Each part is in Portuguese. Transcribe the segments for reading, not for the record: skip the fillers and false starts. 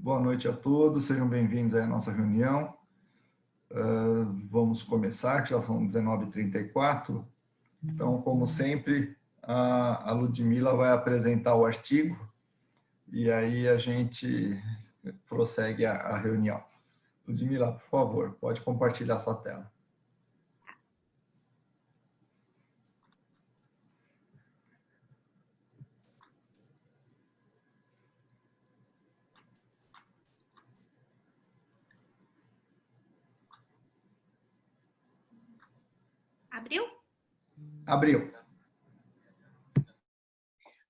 Boa noite a todos, sejam bem-vindos à nossa reunião. Vamos começar, que já são 19h34. Então, como sempre, a Ludmila vai apresentar o artigo e aí a gente prossegue a reunião. Ludmila, por favor, pode compartilhar sua tela. Abriu? Abriu.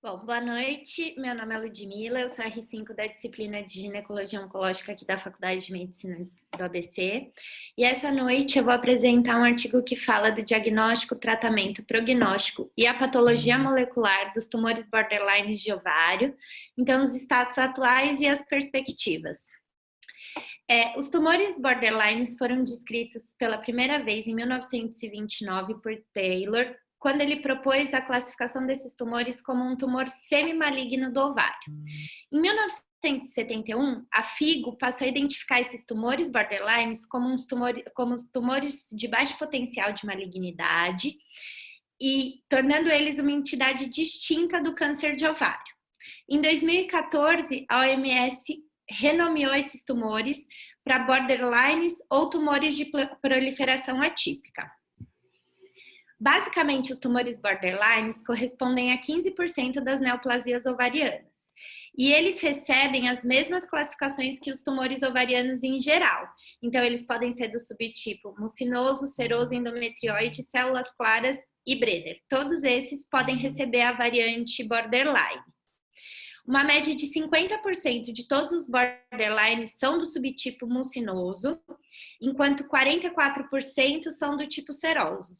Bom, boa noite. Meu nome é Ludmila, eu sou R5 da disciplina de Ginecologia Oncológica aqui da Faculdade de Medicina do ABC. E essa noite eu vou apresentar um artigo que fala do diagnóstico, tratamento, prognóstico e a patologia molecular dos tumores borderline de ovário, então os status atuais e as perspectivas. Os tumores borderlines foram descritos pela primeira vez em 1929 por Taylor, quando ele propôs a classificação desses tumores como um tumor semimaligno do ovário. Em 1971, a FIGO passou a identificar esses tumores borderlines como os tumores de baixo potencial de malignidade e tornando eles uma entidade distinta do câncer de ovário. Em 2014, a OMS renomeou esses tumores para borderlines ou tumores de proliferação atípica. Basicamente, os tumores borderlines correspondem a 15% das neoplasias ovarianas. E eles recebem as mesmas classificações que os tumores ovarianos em geral. Então, eles podem ser do subtipo mucinoso, seroso, endometrioide, células claras e Brenner. Todos esses podem receber a variante borderline. Uma média de 50% de todos os borderlines são do subtipo mucinoso, enquanto 44% são do tipo seroso.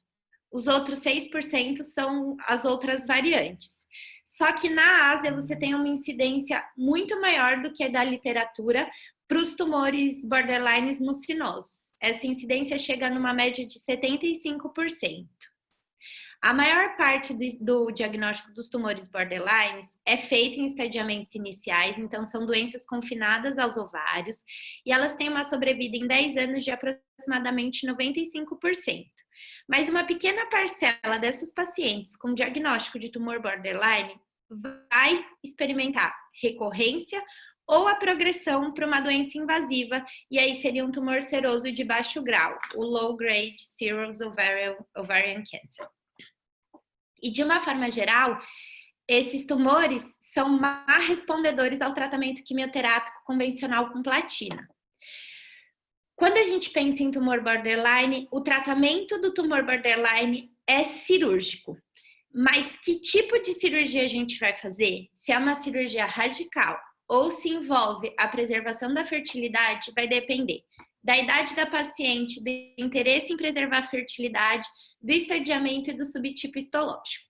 Os outros 6% são as outras variantes. Só que na Ásia você tem uma incidência muito maior do que a da literatura para os tumores borderlines mucinosos. Essa incidência chega numa média de 75%. A maior parte do diagnóstico dos tumores borderlines é feito em estadiamentos iniciais, então são doenças confinadas aos ovários, e elas têm uma sobrevida em 10 anos de aproximadamente 95%. Mas uma pequena parcela dessas pacientes com diagnóstico de tumor borderline vai experimentar recorrência ou a progressão para uma doença invasiva, e aí seria um tumor seroso de baixo grau, o Low Grade Serous Ovarian Cancer. E de uma forma geral, esses tumores são mais respondedores ao tratamento quimioterápico convencional com platina. Quando a gente pensa em tumor borderline, o tratamento do tumor borderline é cirúrgico. Mas que tipo de cirurgia a gente vai fazer? Se é uma cirurgia radical ou se envolve a preservação da fertilidade, vai depender da idade da paciente, do interesse em preservar a fertilidade, do estadiamento e do subtipo histológico.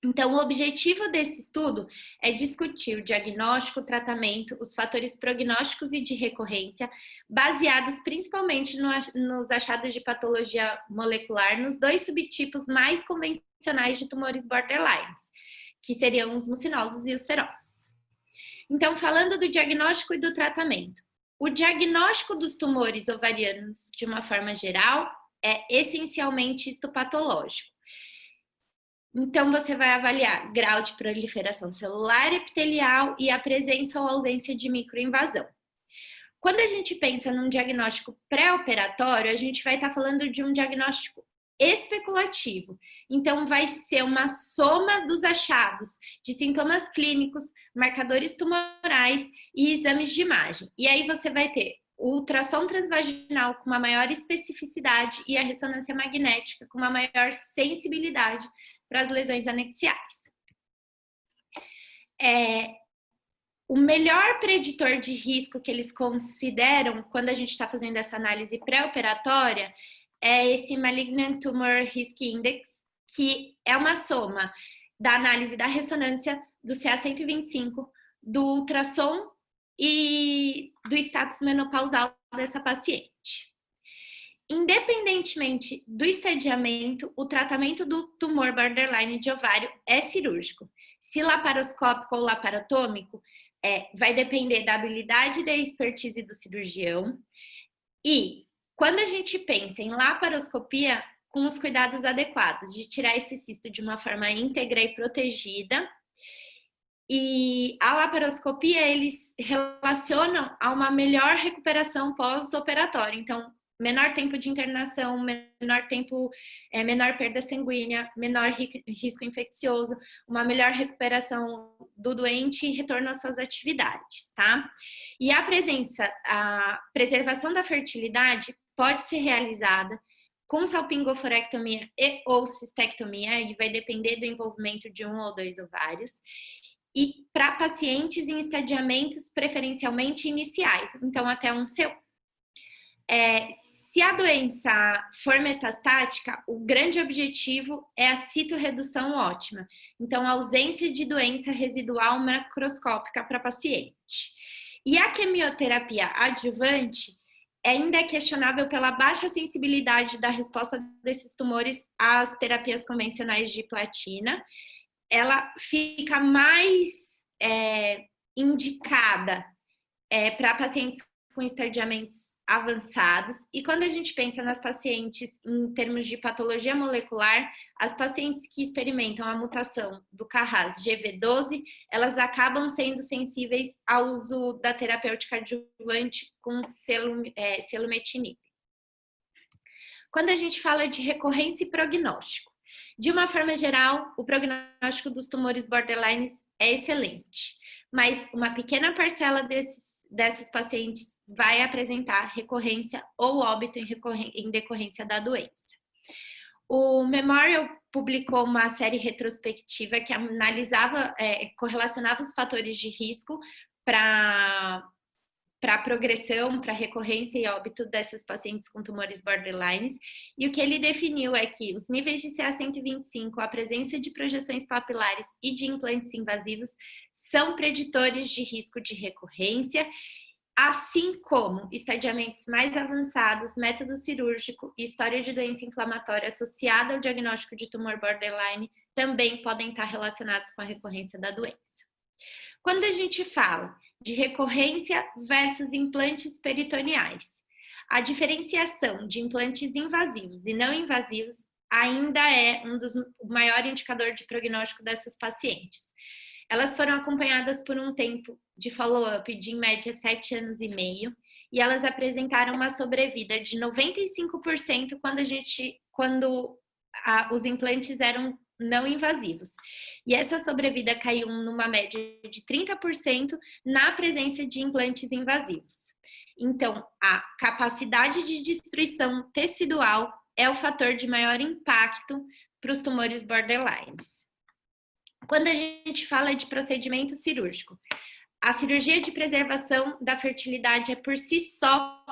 Então, o objetivo desse estudo é discutir o diagnóstico, o tratamento, os fatores prognósticos e de recorrência, baseados principalmente nos achados de patologia molecular nos dois subtipos mais convencionais de tumores borderlines, que seriam os mucinosos e os serosos. Então, falando do diagnóstico e do tratamento, o diagnóstico dos tumores ovarianos, de uma forma geral, é essencialmente histopatológico. Então, você vai avaliar grau de proliferação celular epitelial e a presença ou ausência de microinvasão. Quando a gente pensa num diagnóstico pré-operatório, a gente vai estar falando de um diagnóstico especulativo. Então, vai ser uma soma dos achados de sintomas clínicos, marcadores tumorais e exames de imagem. E aí você vai ter o ultrassom transvaginal com uma maior especificidade e a ressonância magnética com uma maior sensibilidade para as lesões anexiais. O melhor preditor de risco que eles consideram quando a gente está fazendo essa análise pré-operatória é esse Malignant Tumor Risk Index, que é uma soma da análise da ressonância do CA125, do ultrassom e do status menopausal dessa paciente. Independentemente do estadiamento, o tratamento do tumor borderline de ovário é cirúrgico. Se laparoscópico ou laparotômico, vai depender da habilidade e da expertise do cirurgião. E quando a gente pensa em laparoscopia, com os cuidados adequados, de tirar esse cisto de uma forma íntegra e protegida. E a laparoscopia, eles relacionam a uma melhor recuperação pós-operatória. Então, menor tempo de internação, menor tempo, menor perda sanguínea, menor risco infeccioso, uma melhor recuperação do doente e retorno às suas atividades, tá? E a preservação da fertilidade pode ser realizada com salpingoforectomia e ou cistectomia, e vai depender do envolvimento de 1 ou 2 ovários, e para pacientes em estadiamentos preferencialmente iniciais, então até um seu. Se a doença for metastática, o grande objetivo é a citorredução ótima, então a ausência de doença residual macroscópica para paciente. E a quimioterapia adjuvante ainda é questionável pela baixa sensibilidade da resposta desses tumores às terapias convencionais de platina. Ela fica mais indicada para pacientes com estadiamentos avançados. E quando a gente pensa nas pacientes em termos de patologia molecular, as pacientes que experimentam a mutação do KRAS Gv12, elas acabam sendo sensíveis ao uso da terapêutica adjuvante com selumetinib. Quando a gente fala de recorrência e prognóstico, de uma forma geral, o prognóstico dos tumores borderlines é excelente, mas uma pequena parcela desses pacientes vai apresentar recorrência ou óbito em decorrência da doença. O Memorial publicou uma série retrospectiva que analisava, correlacionava os fatores de risco para progressão, para recorrência e óbito dessas pacientes com tumores borderlines, e o que ele definiu é que os níveis de CA125, a presença de projeções papilares e de implantes invasivos são preditores de risco de recorrência, assim como estadiamentos mais avançados, método cirúrgico e história de doença inflamatória associada ao diagnóstico de tumor borderline também podem estar relacionados com a recorrência da doença. Quando a gente fala de recorrência versus implantes peritoneais, a diferenciação de implantes invasivos e não invasivos ainda é o maior indicador de prognóstico dessas pacientes. Elas foram acompanhadas por um tempo de follow-up de, em média, 7 anos e meio, e elas apresentaram uma sobrevida de 95% quando os implantes eram não invasivos. E essa sobrevida caiu numa média de 30% na presença de implantes invasivos. Então, a capacidade de destruição tecidual é o fator de maior impacto para os tumores borderlines. Quando a gente fala de procedimento cirúrgico, a cirurgia de preservação da fertilidade é por si só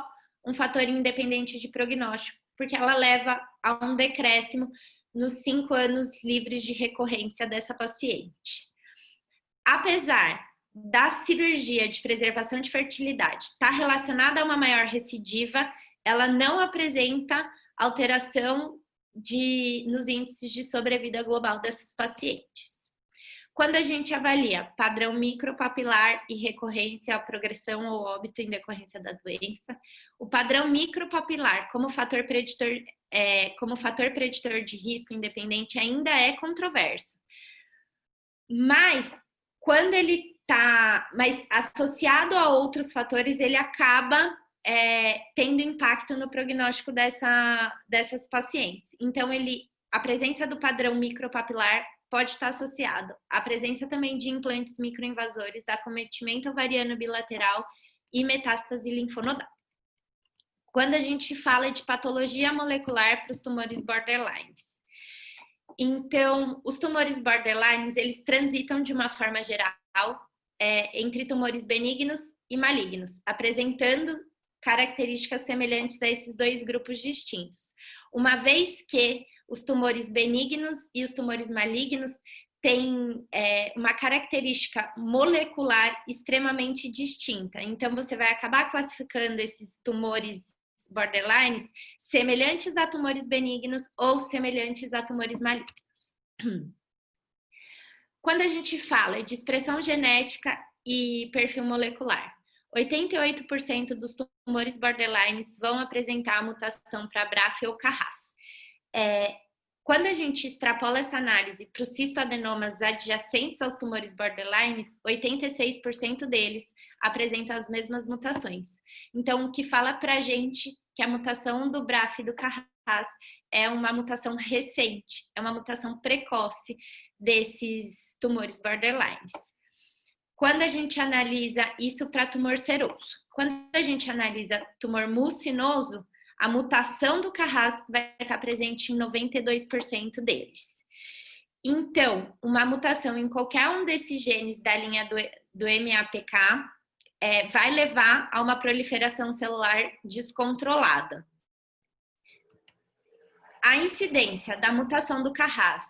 um fator independente de prognóstico, porque ela leva a um decréscimo nos 5 anos livres de recorrência dessa paciente. Apesar da cirurgia de preservação de fertilidade estar relacionada a uma maior recidiva, ela não apresenta alteração nos índices de sobrevida global dessas pacientes. Quando a gente avalia padrão micropapilar e recorrência à progressão ou óbito em decorrência da doença, o padrão micropapilar como fator preditor de risco independente ainda é controverso. Mas quando ele está associado a outros fatores, ele acaba tendo impacto no prognóstico dessas pacientes. Então, a presença do padrão micropapilar pode estar associado à presença também de implantes microinvasores, acometimento ovariano bilateral e metástase linfonodal. Quando a gente fala de patologia molecular para os tumores borderlines. Então, os tumores borderlines, eles transitam de uma forma geral entre tumores benignos e malignos, apresentando características semelhantes a esses dois grupos distintos. Uma vez que os tumores benignos e os tumores malignos têm uma característica molecular extremamente distinta. Então, você vai acabar classificando esses tumores borderlines semelhantes a tumores benignos ou semelhantes a tumores malignos. Quando a gente fala de expressão genética e perfil molecular. 88% dos tumores borderlines vão apresentar a mutação para BRAF ou CARRAS. Quando a gente extrapola essa análise para os cistoadenomas adjacentes aos tumores borderlines, 86% deles apresentam as mesmas mutações. Então, o que fala para a gente que a mutação do BRAF e do CARRAS é uma mutação recente, é uma mutação precoce desses tumores borderlines. Quando a gente analisa isso para tumor seroso, quando a gente analisa tumor mucinoso, a mutação do CARRAS vai estar presente em 92% deles. Então, uma mutação em qualquer um desses genes da linha do MAPK vai levar a uma proliferação celular descontrolada. A incidência da mutação do CARRAS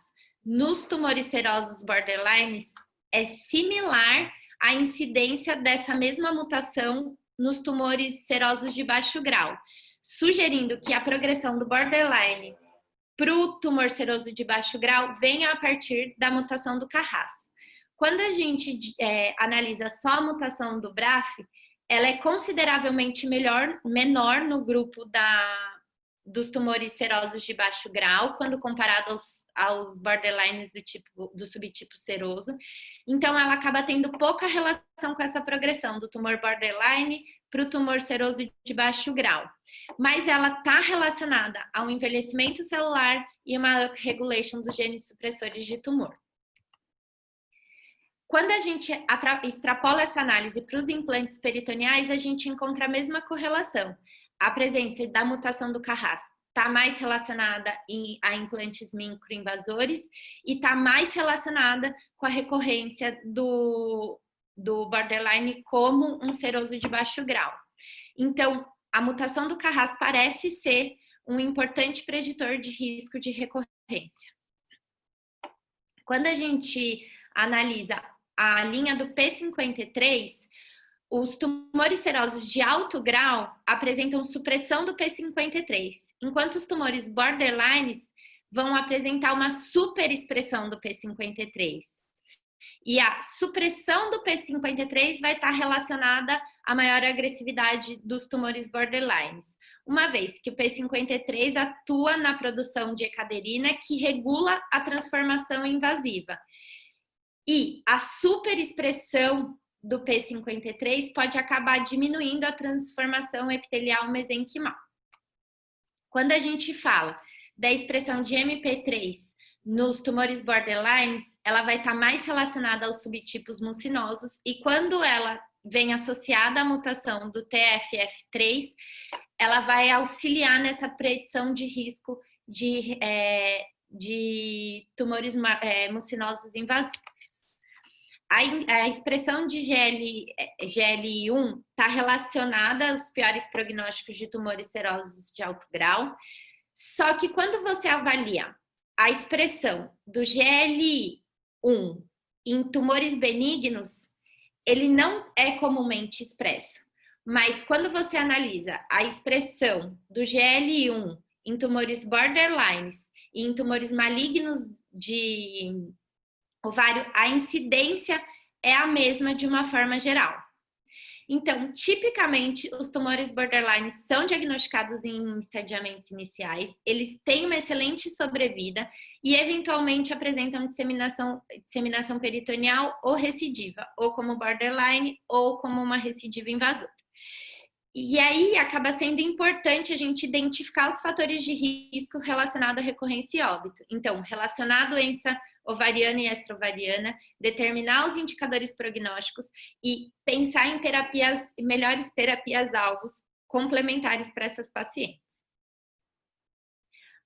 nos tumores serosos borderlines é similar à incidência dessa mesma mutação nos tumores serosos de baixo grau, sugerindo que a progressão do borderline para o tumor seroso de baixo grau venha a partir da mutação do CARRAS. Quando a gente analisa só a mutação do BRAF, ela é consideravelmente menor no grupo dos tumores serosos de baixo grau, quando comparado aos borderlines do subtipo seroso. Então, ela acaba tendo pouca relação com essa progressão do tumor borderline para o tumor seroso de baixo grau. Mas ela está relacionada ao envelhecimento celular e uma regulation dos genes supressores de tumor. Quando a gente extrapola essa análise para os implantes peritoneais, a gente encontra a mesma correlação. A presença da mutação do CARRAS está mais relacionada a implantes microinvasores e está mais relacionada com a recorrência do borderline como um seroso de baixo grau. Então, a mutação do CARRAS parece ser um importante preditor de risco de recorrência. Quando a gente analisa a linha do P53, os tumores serosos de alto grau apresentam supressão do P53, enquanto os tumores borderlines vão apresentar uma superexpressão do P53. E a supressão do P53 vai estar relacionada à maior agressividade dos tumores borderlines, uma vez que o P53 atua na produção de ecaderina, que regula a transformação invasiva. E a superexpressão do P53 pode acabar diminuindo a transformação epitelial mesenquimal. Quando a gente fala da expressão de MP3 nos tumores borderlines, ela vai estar mais relacionada aos subtipos mucinosos, e quando ela vem associada à mutação do TFF3, ela vai auxiliar nessa predição de risco de tumores mucinosos invasivos. A expressão de GLI1 está relacionada aos piores prognósticos de tumores serosos de alto grau, só que quando você avalia a expressão do GLI1 em tumores benignos, ele não é comumente expresso, mas quando você analisa a expressão do GLI1 em tumores borderlines e em tumores malignos de ovário, a incidência é a mesma de uma forma geral. Então, tipicamente, os tumores borderline são diagnosticados em estadiamentos iniciais, eles têm uma excelente sobrevida e, eventualmente, apresentam disseminação peritoneal ou recidiva, ou como borderline ou como uma recidiva invasora. E aí, acaba sendo importante a gente identificar os fatores de risco relacionados à recorrência e óbito. Então, relacionar a doença ovariana e extraovariana, determinar os indicadores prognósticos e pensar em melhores terapias-alvos complementares para essas pacientes.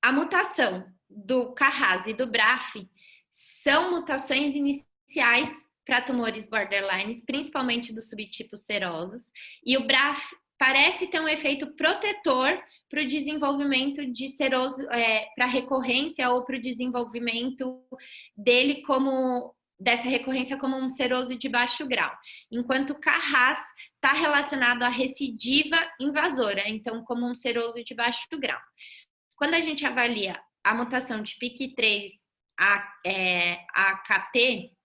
A mutação do CARRAS e do BRAF são mutações iniciais para tumores borderlines, principalmente dos subtipos serosos, e o BRAF parece ter um efeito protetor para o desenvolvimento de seroso, para recorrência ou para o desenvolvimento dele dessa recorrência como um seroso de baixo grau. Enquanto o CARRAS está relacionado à recidiva invasora, então como um seroso de baixo grau. Quando a gente avalia a mutação de PIK3 AKT,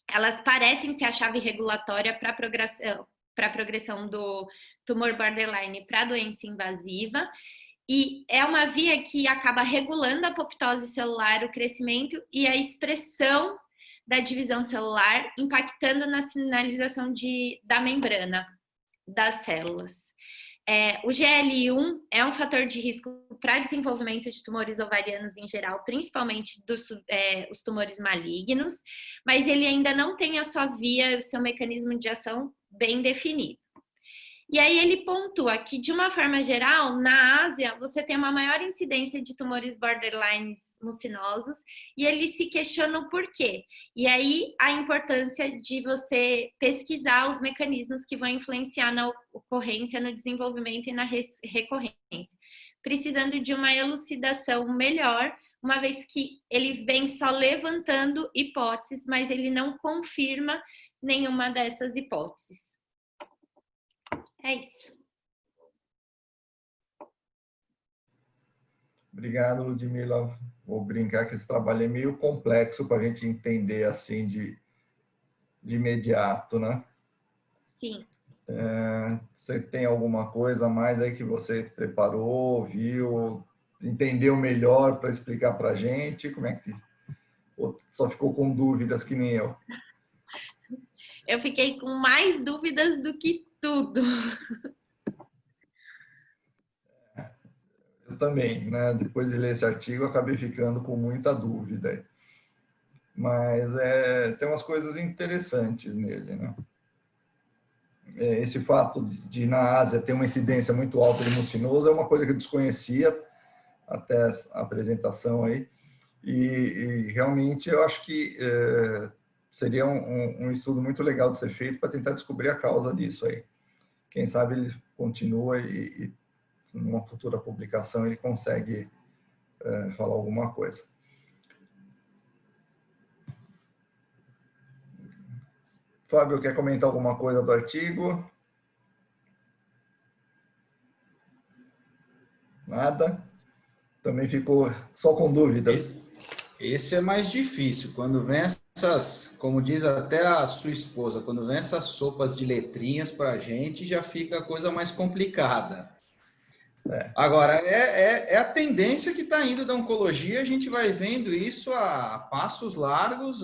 elas parecem ser a chave regulatória para a progressão do tumor borderline para a doença invasiva, e é uma via que acaba regulando a apoptose celular, o crescimento e a expressão da divisão celular, impactando na sinalização da membrana das células. O GLI1 é um fator de risco para desenvolvimento de tumores ovarianos em geral, principalmente os tumores malignos, mas ele ainda não tem a sua via, o seu mecanismo de ação bem definido. E aí ele pontua que, de uma forma geral, na Ásia, você tem uma maior incidência de tumores borderline mucinosos, e ele se questiona o porquê. E aí a importância de você pesquisar os mecanismos que vão influenciar na ocorrência, no desenvolvimento e na recorrência, precisando de uma elucidação melhor, uma vez que ele vem só levantando hipóteses, mas ele não confirma nenhuma dessas hipóteses. É isso. Obrigado, Ludmila. Vou brincar que esse trabalho é meio complexo para a gente entender assim de imediato, né? Sim. Você tem alguma coisa a mais aí que você preparou, viu, entendeu melhor para explicar para a gente? Como é que... Ou só ficou com dúvidas que nem eu? Eu fiquei com mais dúvidas do que tudo. Eu também, né? Depois de ler esse artigo, eu acabei ficando com muita dúvida. Mas tem umas coisas interessantes nele, né? Esse fato de na Ásia ter uma incidência muito alta de mucinoso é uma coisa que eu desconhecia até a apresentação aí. E realmente eu acho que seria um estudo muito legal de ser feito para tentar descobrir a causa disso aí. Quem sabe ele continua e numa futura publicação ele consegue falar alguma coisa. Fábio, quer comentar alguma coisa do artigo? Nada? Também ficou só com dúvidas. Esse é mais difícil. Quando vem essas, como diz até a sua esposa, quando vem essas sopas de letrinhas para a gente, já fica a coisa mais complicada. Agora, é a tendência que está indo da oncologia, a gente vai vendo isso a passos largos,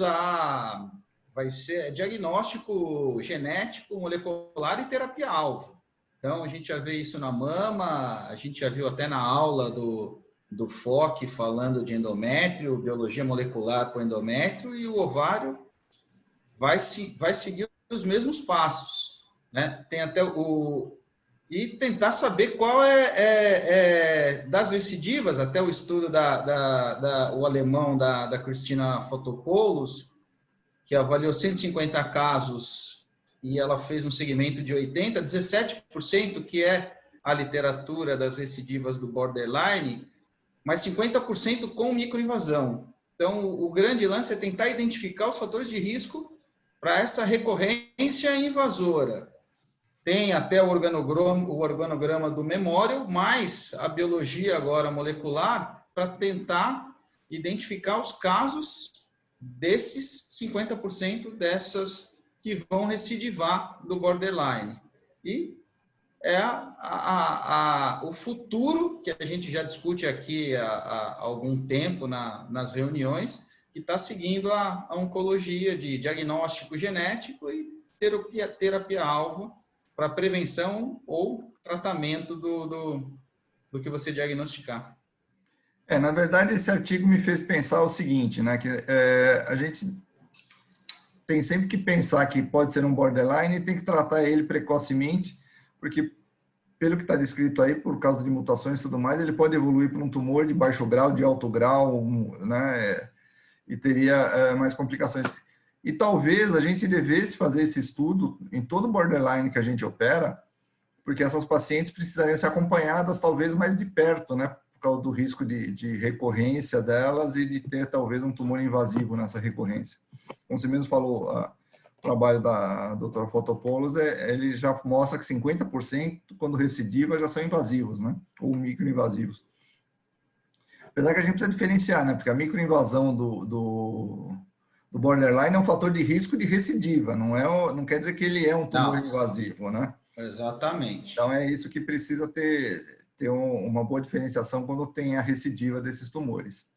vai ser diagnóstico genético, molecular e terapia-alvo. Então, a gente já vê isso na mama, a gente já viu até na aula do FOC falando de endométrio, biologia molecular para o endométrio, e o ovário vai seguir os mesmos passos, né? Tem até e tentar saber qual das recidivas, até o estudo o alemão da Christina Fotopoulos, que avaliou 150 casos e ela fez um segmento de 80, 17% que é a literatura das recidivas do borderline, mas 50% com microinvasão. Então, o grande lance é tentar identificar os fatores de risco para essa recorrência invasora. Tem até o organograma do Memorial, mais a biologia agora molecular, para tentar identificar os casos desses 50% dessas que vão recidivar do borderline. E é o futuro, que a gente já discute aqui há algum tempo nas reuniões, que está seguindo a oncologia de diagnóstico genético e terapia-alvo para prevenção ou tratamento do que você diagnosticar. Na verdade, esse artigo me fez pensar o seguinte, né? Que a gente tem sempre que pensar que pode ser um borderline e tem que tratar ele precocemente, porque, pelo que está descrito aí, por causa de mutações e tudo mais, ele pode evoluir para um tumor de baixo grau, de alto grau, né? E teria mais complicações. E talvez a gente devesse fazer esse estudo em todo borderline que a gente opera, porque essas pacientes precisariam ser acompanhadas talvez mais de perto, né? Por causa do risco de recorrência delas e de ter talvez um tumor invasivo nessa recorrência. Como você mesmo falou, o trabalho da doutora Fotopoulos, ele já mostra que 50%, quando recidiva, já são invasivos, né? Ou microinvasivos. Apesar que a gente precisa diferenciar, né? Porque a microinvasão do do borderline é um fator de risco de recidiva, não quer dizer que ele é um tumor Não, invasivo, né? exatamente. Então, é isso que precisa ter uma boa diferenciação quando tem a recidiva desses tumores.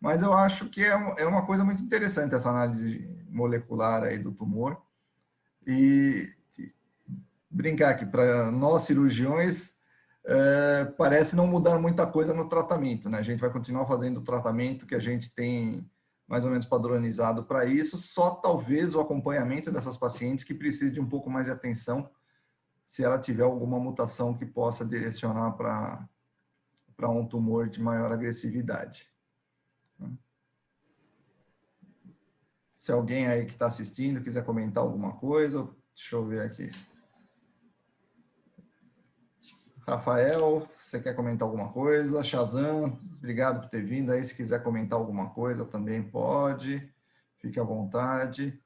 Mas eu acho que é uma coisa muito interessante essa análise molecular aí do tumor. E brincar aqui, para nós cirurgiões, parece não mudar muita coisa no tratamento, né? A gente vai continuar fazendo o tratamento que a gente tem mais ou menos padronizado para isso, só talvez o acompanhamento dessas pacientes que precisem de um pouco mais de atenção se ela tiver alguma mutação que possa direcionar para um tumor de maior agressividade. Se alguém aí que está assistindo quiser comentar alguma coisa, deixa eu ver aqui. Rafael, você quer comentar alguma coisa? Shazam, obrigado por ter vindo aí. Se quiser comentar alguma coisa, também pode. Fique à vontade.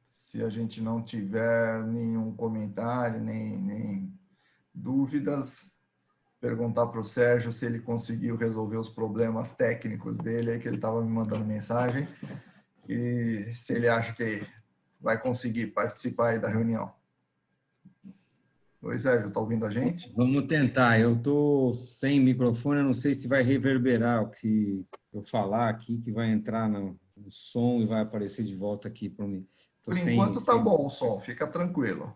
Se a gente não tiver nenhum comentário, nem dúvidas, perguntar para o Sérgio se ele conseguiu resolver os problemas técnicos dele, aí que ele estava me mandando mensagem, e se ele acha que vai conseguir participar aí da reunião. Oi, Sérgio, está ouvindo a gente? Vamos tentar. Eu estou sem microfone, eu não sei se vai reverberar o que eu falar aqui, que vai entrar no som e vai aparecer de volta aqui para mim. Por enquanto está bom o som, fica tranquilo.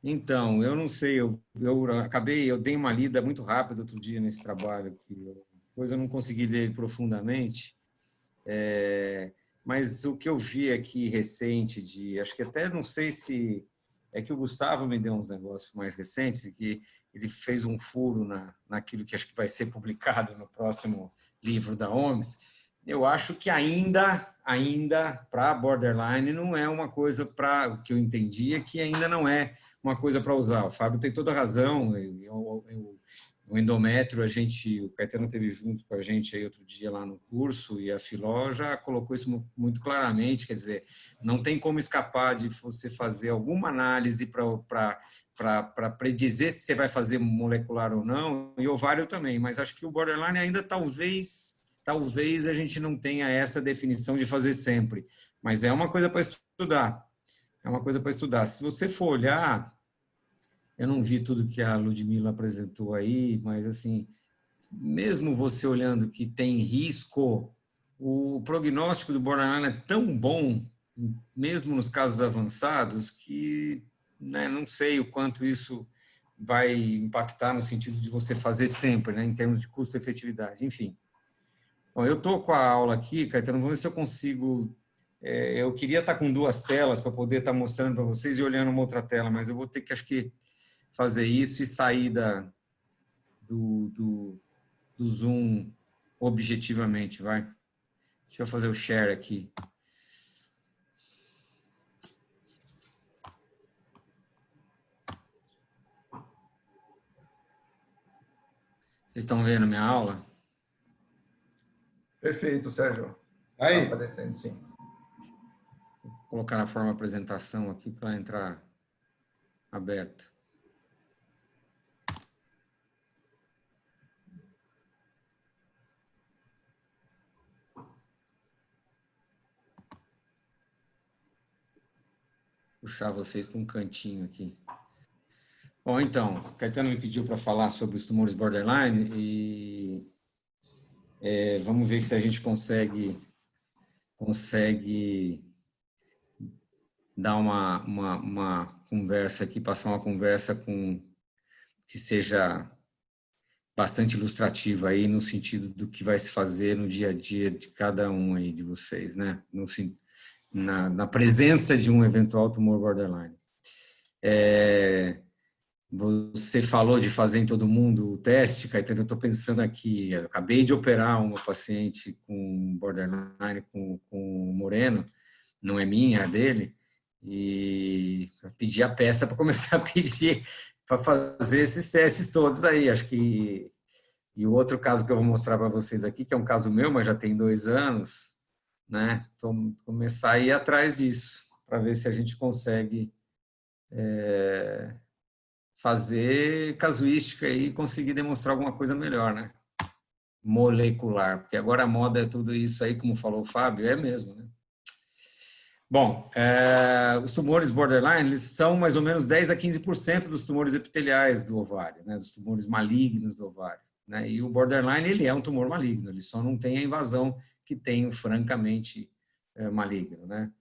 Então, eu não sei, eu dei uma lida muito rápida outro dia nesse trabalho, depois eu não consegui ler ele profundamente, mas o que eu vi aqui recente, acho que até não sei se é que o Gustavo me deu uns negócios mais recentes, que ele fez um furo naquilo que acho que vai ser publicado no próximo livro da OMS. Eu acho que ainda para borderline não é uma coisa para o que eu entendi é que ainda não é uma coisa para usar. O Fábio tem toda a razão. O endométrio, o Caetano teve junto com a gente aí outro dia lá no curso e a Filó já colocou isso muito claramente. Quer dizer, não tem como escapar de você fazer alguma análise para predizer se você vai fazer molecular ou não, e ovário também. Mas acho que o borderline ainda talvez a gente não tenha essa definição de fazer sempre, mas é uma coisa para estudar. É uma coisa para estudar. Se você for olhar, eu não vi tudo que a Ludmila apresentou aí, mas assim, mesmo você olhando que tem risco, o prognóstico do borderline é tão bom, mesmo nos casos avançados, que não sei o quanto isso vai impactar no sentido de você fazer sempre, em termos de custo-efetividade, enfim. Bom, eu estou com a aula aqui, Caetano, vamos ver se eu consigo... eu queria estar com duas telas para poder estar mostrando para vocês e olhando uma outra tela, mas eu vou ter que, acho que, fazer isso e sair do Zoom objetivamente, vai. Deixa eu fazer o share aqui. Vocês estão vendo minha aula? Perfeito, Sérgio. Aí. Está aparecendo, sim. Vou colocar na forma apresentação aqui para entrar aberto. Puxar vocês para um cantinho aqui. Bom, então, Caetano me pediu para falar sobre os tumores borderline e vamos ver se a gente consegue dar uma conversa aqui, passar uma conversa que seja bastante ilustrativa aí no sentido do que vai se fazer no dia a dia de cada um aí de vocês, né? Na presença de um eventual tumor borderline. Você falou de fazer em todo mundo o teste, Caetano, eu estou pensando aqui, eu acabei de operar uma paciente com borderline, com o Moreno, não é minha, é dele, e pedi a peça para começar a pedir, para fazer esses testes todos aí, acho que... E o outro caso que eu vou mostrar para vocês aqui, que é um caso meu, mas já tem 2 anos, né? Então, começar a ir atrás disso, para ver se a gente consegue... fazer casuística e conseguir demonstrar alguma coisa melhor, né? molecular, porque agora a moda é tudo isso aí, como falou o Fábio, é mesmo, né? Bom, os tumores borderline, eles são mais ou menos 10 a 15% dos tumores epiteliais do ovário, né? Dos tumores malignos do ovário, né? E o borderline, ele é um tumor maligno, ele só não tem a invasão que tem o francamente maligno, né?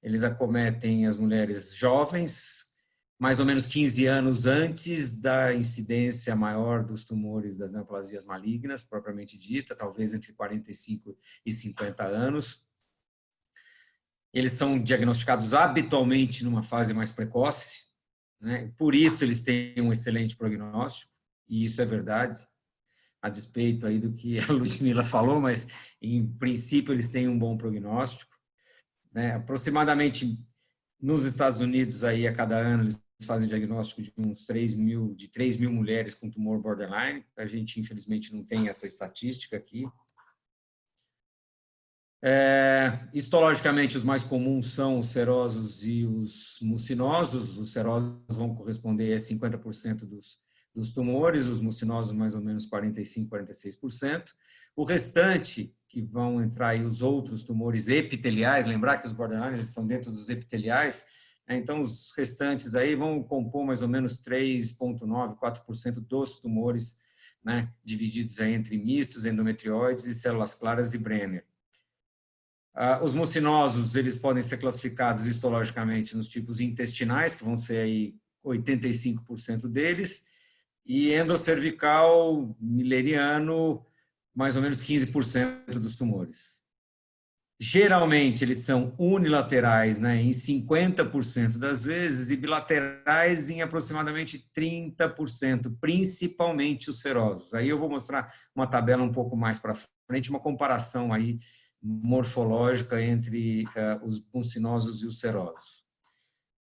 Eles acometem as mulheres jovens, mais ou menos 15 anos antes da incidência maior dos tumores das neoplasias malignas, propriamente dita, talvez entre 45 e 50 anos. Eles são diagnosticados habitualmente numa fase mais precoce, né? Por isso eles têm um excelente prognóstico, e isso é verdade, a despeito aí do que a Ludmila falou, mas em princípio eles têm um bom prognóstico, né? Aproximadamente nos Estados Unidos, aí, a cada ano, eles fazem diagnóstico de uns 3 mil mulheres com tumor borderline. A gente, infelizmente, não tem essa estatística aqui. Histologicamente, os mais comuns são os serosos e os mucinosos. Os serosos vão corresponder a 50% dos tumores, os mucinosos mais ou menos 45%, 46%. O restante, que vão entrar aí os outros tumores epiteliais, lembrar que os borderlines estão dentro dos epiteliais, né? Então os restantes aí vão compor mais ou menos 3,9%, 4% dos tumores, né? Divididos aí entre mistos, endometrioides e células claras e Brenner. Os mucinosos, eles podem ser classificados histologicamente nos tipos intestinais, que vão ser aí 85% deles, e endocervical milleriano, mais ou menos 15% dos tumores. Geralmente, eles são unilaterais, né, em 50% das vezes e bilaterais em aproximadamente 30%, principalmente os serosos. Aí eu vou mostrar uma tabela um pouco mais para frente, uma comparação aí morfológica entre os mucinosos e os serosos.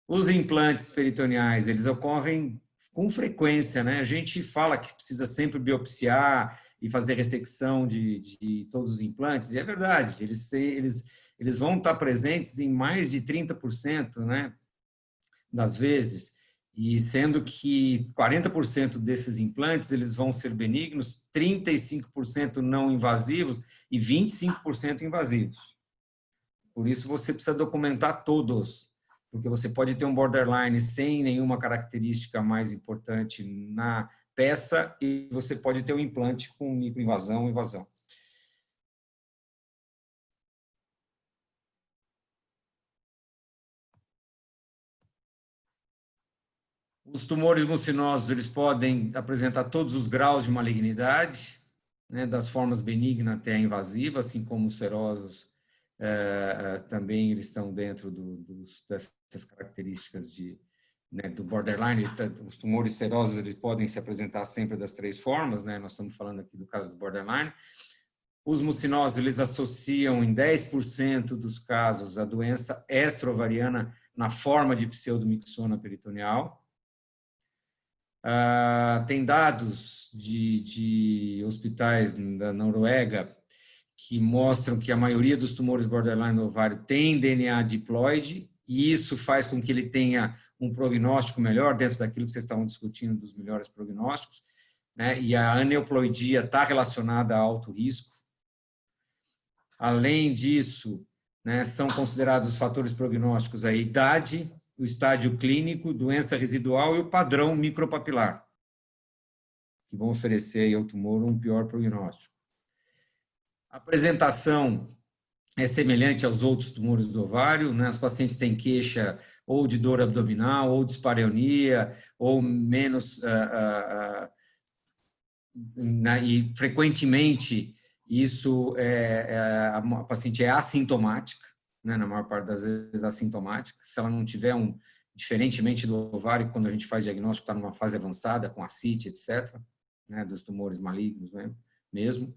Os implantes peritoneais, eles ocorrem com frequência, né? A gente fala que precisa sempre biopsiar e fazer ressecção de todos os implantes, e é verdade, eles vão estar presentes em mais de 30%, né, das vezes, e sendo que 40% desses implantes eles vão ser benignos, 35% não invasivos e 25% invasivos. Por isso você precisa documentar todos, porque você pode ter um borderline sem nenhuma característica mais importante na peça e você pode ter um implante com microinvasão ou invasão. Os tumores mucinosos, eles podem apresentar todos os graus de malignidade, né, das formas benigna até a invasiva, assim como os serosos também eles estão dentro dessas características né, do borderline. Os tumores serosos eles podem se apresentar sempre das 3 formas, né? Nós estamos falando aqui do caso do borderline. Os mucinosos eles associam em 10% dos casos a doença extra-ovariana na forma de pseudomixoma peritoneal. Tem dados de hospitais da Noruega que mostram que a maioria dos tumores borderline do ovário tem DNA diploide, e isso faz com que ele tenha um prognóstico melhor dentro daquilo que vocês estavam discutindo dos melhores prognósticos, né? E a aneuploidia está relacionada a alto risco. Além disso, né, são considerados os fatores prognósticos a idade, o estágio clínico, doença residual e o padrão micropapilar, que vão oferecer aí ao tumor um pior prognóstico. A apresentação é semelhante aos outros tumores do ovário, né? As pacientes têm queixa ou de dor abdominal, ou dispareunia, ou menos... e frequentemente isso a paciente é assintomática, né? Na maior parte das vezes assintomática. Se ela não tiver diferentemente do ovário, quando a gente faz diagnóstico, está numa fase avançada, com ascite, etc., né? Dos tumores malignos, né? Mesmo.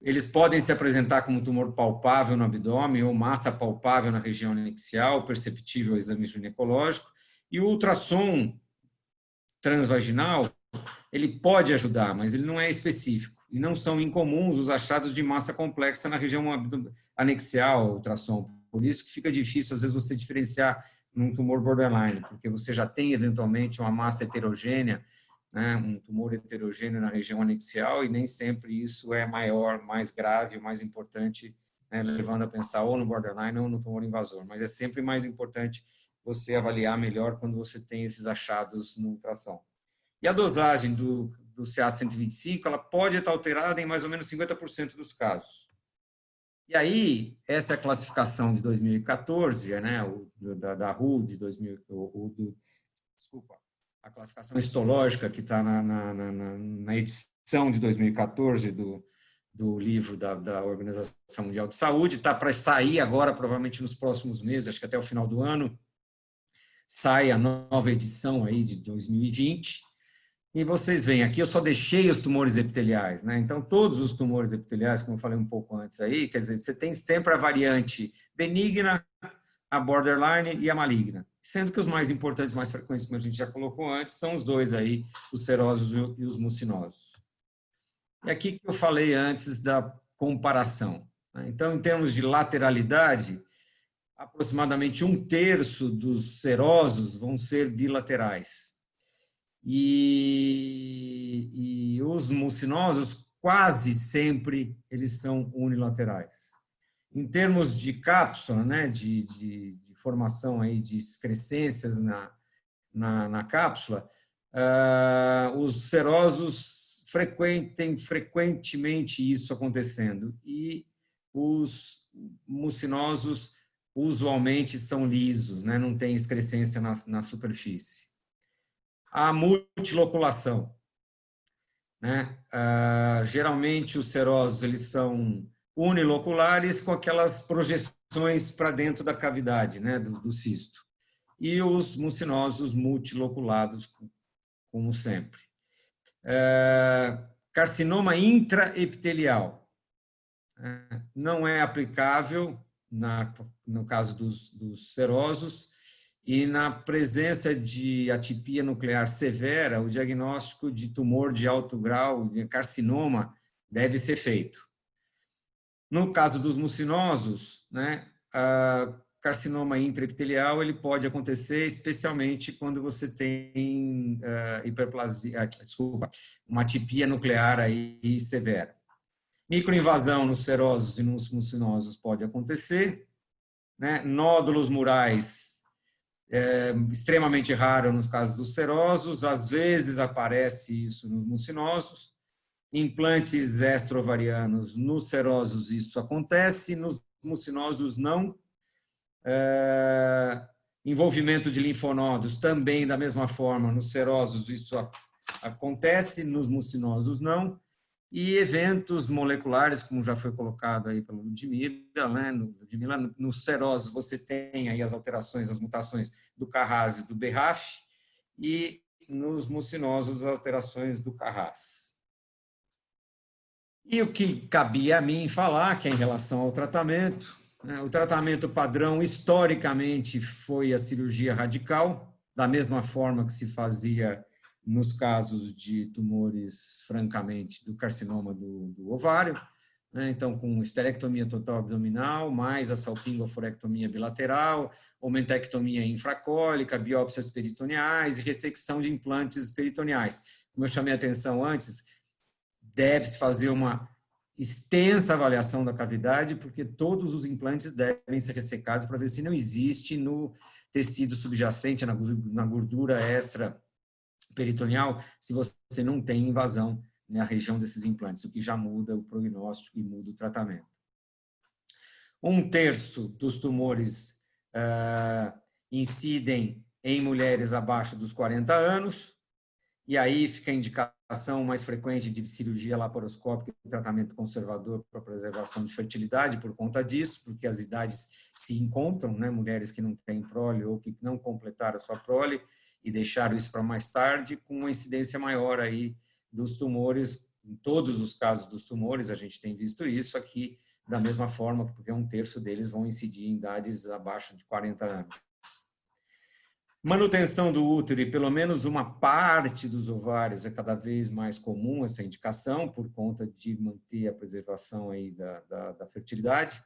Eles podem se apresentar como tumor palpável no abdômen ou massa palpável na região anexial, perceptível ao exame ginecológico. E o ultrassom transvaginal, ele pode ajudar, mas ele não é específico. E não são incomuns os achados de massa complexa na região anexial, ultrassom. Por isso que fica difícil, às vezes, você diferenciar num tumor borderline, porque você já tem, eventualmente, uma massa heterogênea né, um tumor heterogêneo na região anixial, e nem sempre isso é maior, mais grave, mais importante, né, levando a pensar ou no borderline ou no tumor invasor. Mas é sempre mais importante você avaliar melhor quando você tem esses achados no ultrassom. E a dosagem do CA-125, ela pode estar alterada em mais ou menos 50% dos casos. E aí, essa é a classificação de 2014, né, da RU de 2000, desculpa, a classificação histológica que está na edição de 2014 do livro da Organização Mundial de Saúde, está para sair agora, provavelmente nos próximos meses, acho que até o final do ano, sai a nova edição aí de 2020, e vocês veem aqui, eu só deixei os tumores epiteliais, né? Então, todos os tumores epiteliais, como eu falei um pouco antes aí, quer dizer, você tem sempre a variante benigna, a borderline e a maligna, sendo que os mais importantes, mais frequentes, como a gente já colocou antes, são os dois aí, os serosos e os mucinosos. E aqui que eu falei antes da comparação, né? Então, em termos de lateralidade, aproximadamente 1/3 dos serosos vão ser bilaterais. E os mucinosos, quase sempre, eles são unilaterais. Em termos de cápsula, né, de formação aí de excrescências na cápsula, os serosos têm frequentemente isso acontecendo, e os mucinosos usualmente são lisos, né, não tem excrescência na superfície. A multiloculação, né? Geralmente os serosos eles são uniloculares com aquelas projeções para dentro da cavidade, né, do cisto. E os mucinosos multiloculados, como sempre. Carcinoma intraepitelial não é aplicável no caso dos serosos, e na presença de atipia nuclear severa, o diagnóstico de tumor de alto grau, de carcinoma, deve ser feito. No caso dos mucinosos, né, carcinoma intraepitelial ele pode acontecer especialmente quando você tem hiperplasia, uma atipia nuclear aí severa. Microinvasão nos serosos e nos mucinosos pode acontecer, né? Nódulos murais extremamente raro nos casos dos serosos, às vezes aparece isso nos mucinosos. Implantes extraovarianos nos serosos isso acontece, nos mucinosos não. Envolvimento de linfonodos também da mesma forma, nos serosos isso acontece, nos mucinosos não. E eventos moleculares, como já foi colocado aí pelo Ludmila, né? Nos serosos você tem aí as alterações, as mutações do Carras e do BRAF, e nos mucinosos as alterações do Carras. E o que cabia a mim falar, que é em relação ao tratamento, né? O tratamento padrão historicamente foi a cirurgia radical, da mesma forma que se fazia nos casos de tumores, francamente, do carcinoma do ovário, né? Então, com esterectomia total abdominal, mais a salpingoforectomia bilateral, omentectomia infracólica, biópsias peritoneais e ressecção de implantes peritoneais. Como eu chamei a atenção antes, deve-se fazer uma extensa avaliação da cavidade, porque todos os implantes devem ser ressecados para ver se não existe no tecido subjacente, na gordura extra peritoneal, se você não tem invasão na região desses implantes, o que já muda o prognóstico e muda o tratamento. 1/3 dos tumores incidem em mulheres abaixo dos 40 anos, e aí fica a indicação mais frequente de cirurgia laparoscópica e tratamento conservador para preservação de fertilidade por conta disso, porque as idades se encontram, né? Mulheres que não têm prole ou que não completaram a sua prole e deixaram isso para mais tarde, com uma incidência maior aí dos tumores. Em todos os casos dos tumores, a gente tem visto isso aqui, da mesma forma, porque 1/3 deles vão incidir em idades abaixo de 40 anos. Manutenção do útero e pelo menos uma parte dos ovários é cada vez mais comum essa indicação, por conta de manter a preservação aí da fertilidade.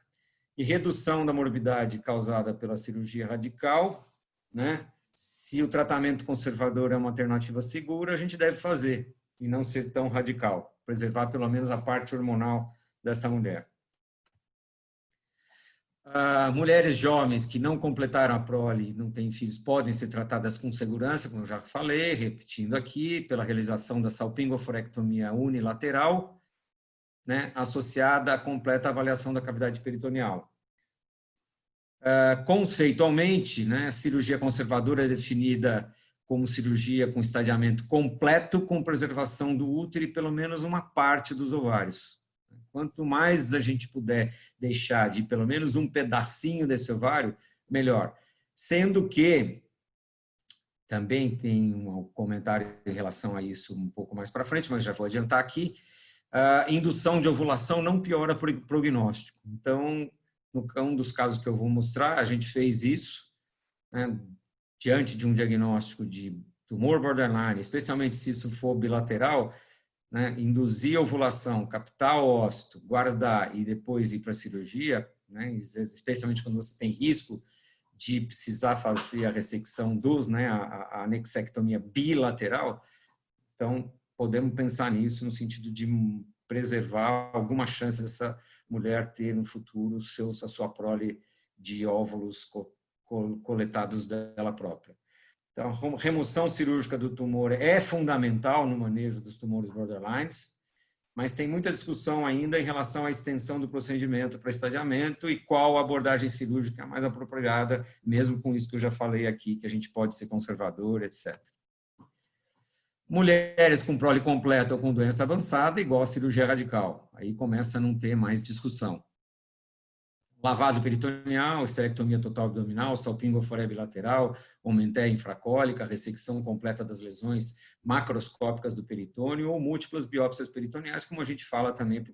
E redução da morbidade causada pela cirurgia radical, né? se o tratamento conservador é uma alternativa segura, a gente deve fazer e não ser tão radical, preservar pelo menos a parte hormonal dessa mulher. Mulheres jovens que não completaram a prole e não têm filhos podem ser tratadas com segurança, como eu já falei, repetindo aqui, pela realização da salpingoforectomia unilateral, né, associada à completa avaliação da cavidade peritoneal. Conceitualmente, né, a cirurgia conservadora é definida como cirurgia com estadiamento completo, com preservação do útero e pelo menos uma parte dos ovários. Quanto mais a gente puder deixar de pelo menos um pedacinho desse ovário, melhor. Sendo que, também tem um comentário em relação a isso um pouco mais para frente, mas já vou adiantar aqui, a indução de ovulação não piora o prognóstico. Então, um dos casos que eu vou mostrar, a gente fez isso, né, diante de um diagnóstico de tumor borderline, especialmente se isso for bilateral, né, induzir a ovulação, captar o ócito, guardar e depois ir para a cirurgia, né, especialmente quando você tem risco de precisar fazer a ressecção né, a anexectomia bilateral. Então, podemos pensar nisso no sentido de preservar alguma chance dessa mulher ter no futuro a sua prole de óvulos coletados dela própria. Então, a remoção cirúrgica do tumor é fundamental no manejo dos tumores borderlines, mas tem muita discussão ainda em relação à extensão do procedimento para estadiamento e qual abordagem cirúrgica é mais apropriada, mesmo com isso que eu já falei aqui, que a gente pode ser conservador, etc. Mulheres com prole completa ou com doença avançada, igual a cirurgia radical. Aí começa a não ter mais discussão. Lavado peritoneal, esterectomia total abdominal, salpingoforé bilateral, omentéia infracólica, ressecção completa das lesões macroscópicas do peritônio ou múltiplas biópsias peritoneais, como a gente fala também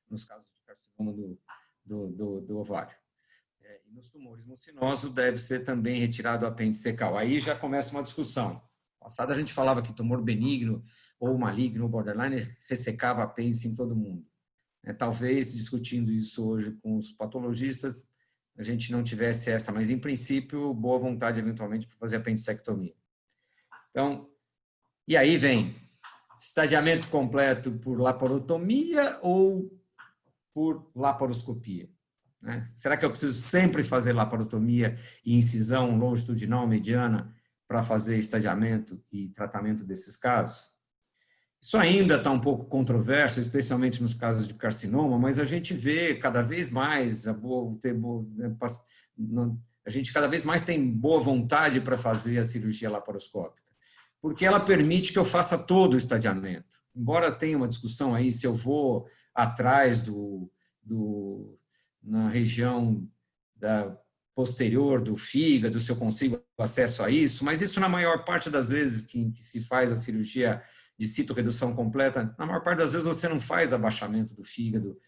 nos casos de carcinoma do ovário. E nos tumores mucinosos deve ser também retirado o apêndice secal. Aí já começa uma discussão. No passado a gente falava que tumor benigno ou maligno ou borderline ressecava apêndice em todo mundo. Talvez, discutindo isso hoje com os patologistas, a gente não tivesse essa, mas, em princípio, boa vontade, eventualmente, para fazer apendicectomia. Então, e aí vem estadiamento completo por laparotomia ou por laparoscopia? Né? Será que eu preciso sempre fazer laparotomia e incisão longitudinal mediana para fazer estadiamento e tratamento desses casos? Isso ainda está um pouco controverso, especialmente nos casos de carcinoma, mas a gente vê cada vez mais a gente cada vez mais tem boa vontade para fazer a cirurgia laparoscópica, porque ela permite que eu faça todo o estadiamento. Embora tenha uma discussão aí se eu vou atrás na região posterior do fígado, se eu consigo acesso a isso, mas isso na maior parte das vezes que se faz a cirurgia de citoredução completa, na maior parte das vezes você não faz abaixamento do fígado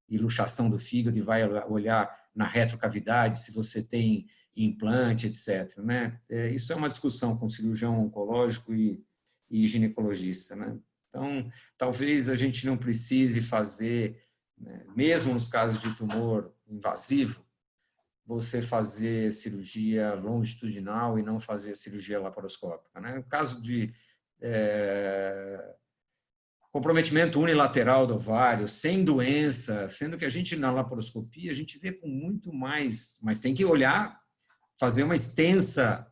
e luxação do fígado e vai olhar na retrocavidade se você tem implante, etc. Né? Isso é uma discussão com cirurgião oncológico e ginecologista. Né? Então, talvez a gente não precise fazer, né, mesmo nos casos de tumor invasivo, você fazer cirurgia longitudinal e não fazer cirurgia laparoscópica. Né? No caso de comprometimento unilateral do ovário, sem doença, sendo que a gente na laparoscopia a gente vê com muito mais, mas tem que olhar, fazer uma extensa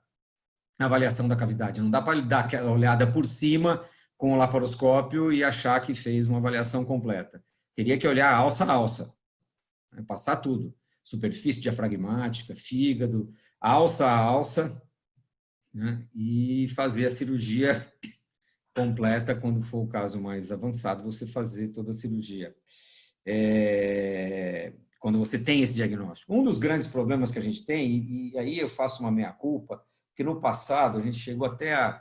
avaliação da cavidade. Não dá para dar aquela olhada por cima com o laparoscópio e achar que fez uma avaliação completa. Teria que olhar alça a alça, né? Passar tudo, superfície diafragmática, fígado, alça a alça, né? E fazer a cirurgia completa, quando for o caso mais avançado, você fazer toda a cirurgia. Quando você tem esse diagnóstico. Um dos grandes problemas que a gente tem, e aí eu faço uma meia-culpa, que no passado a gente chegou até a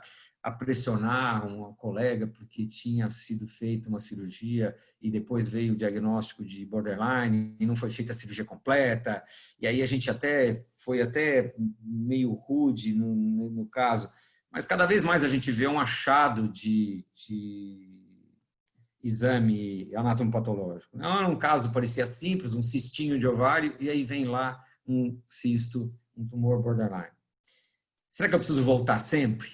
pressionar uma colega porque tinha sido feita uma cirurgia e depois veio o diagnóstico de borderline e não foi feita a cirurgia completa, e aí a gente foi até meio rude no caso. Mas cada vez mais a gente vê um achado de exame anatomopatológico. Um caso parecia simples, um cistinho de ovário, e aí vem lá um cisto, um tumor borderline. será que eu preciso voltar sempre?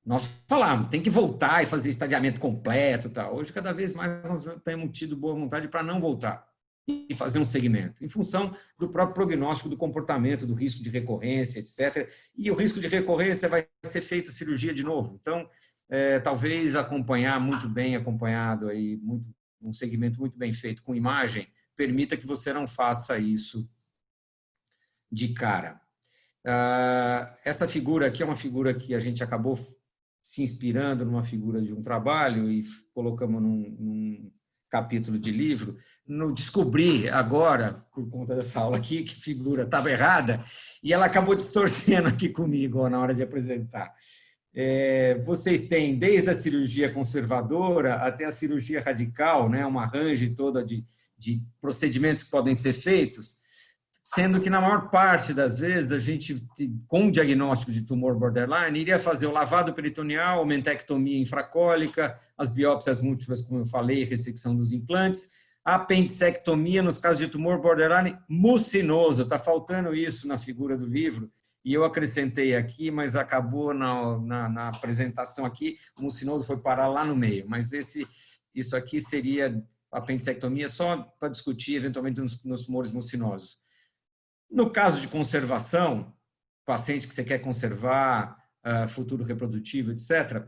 Nós falamos, tem que voltar e fazer estadiamento completo. Tá? Hoje, cada vez mais, nós temos tido boa vontade para não voltar e fazer um segmento, em função do próprio prognóstico do comportamento, do risco de recorrência, etc. E o risco de recorrência vai ser feito cirurgia de novo. Então, talvez acompanhar muito bem acompanhado, aí, um segmento muito bem feito com imagem, permita que você não faça isso de cara. Essa figura aqui é uma figura que a gente acabou se inspirando numa figura de um trabalho e colocamos num capítulo de livro. Descobri agora, por conta dessa aula aqui, que a figura estava errada e ela acabou distorcendo aqui comigo ó, na hora de apresentar. Vocês têm desde a cirurgia conservadora até a cirurgia radical, né, uma range toda de procedimentos que podem ser feitos, sendo que na maior parte das vezes a gente, com o diagnóstico de tumor borderline, iria fazer o lavado peritoneal, a mentectomia infracólica, as biópsias múltiplas, como eu falei, ressecção dos implantes, a apendicectomia nos casos de tumor borderline mucinoso. Está faltando isso na figura do livro, e eu acrescentei aqui, mas acabou na apresentação aqui, o mucinoso foi parar lá no meio, mas isso aqui seria apendicectomia só para discutir, eventualmente, nos tumores mucinosos. No caso de conservação, paciente que você quer conservar, futuro reprodutivo, etc.,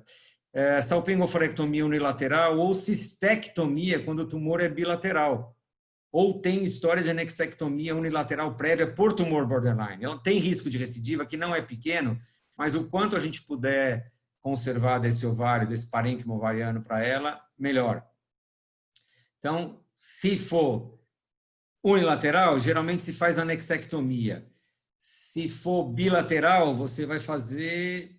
salpingoforectomia unilateral ou cistectomia quando o tumor é bilateral. Ou tem história de anexectomia unilateral prévia por tumor borderline. Ela tem risco de recidiva, que não é pequeno, mas o quanto a gente puder conservar desse ovário, desse parênquima ovariano para ela, melhor. Então, se for unilateral, geralmente se faz anexectomia. Se for bilateral, você vai fazer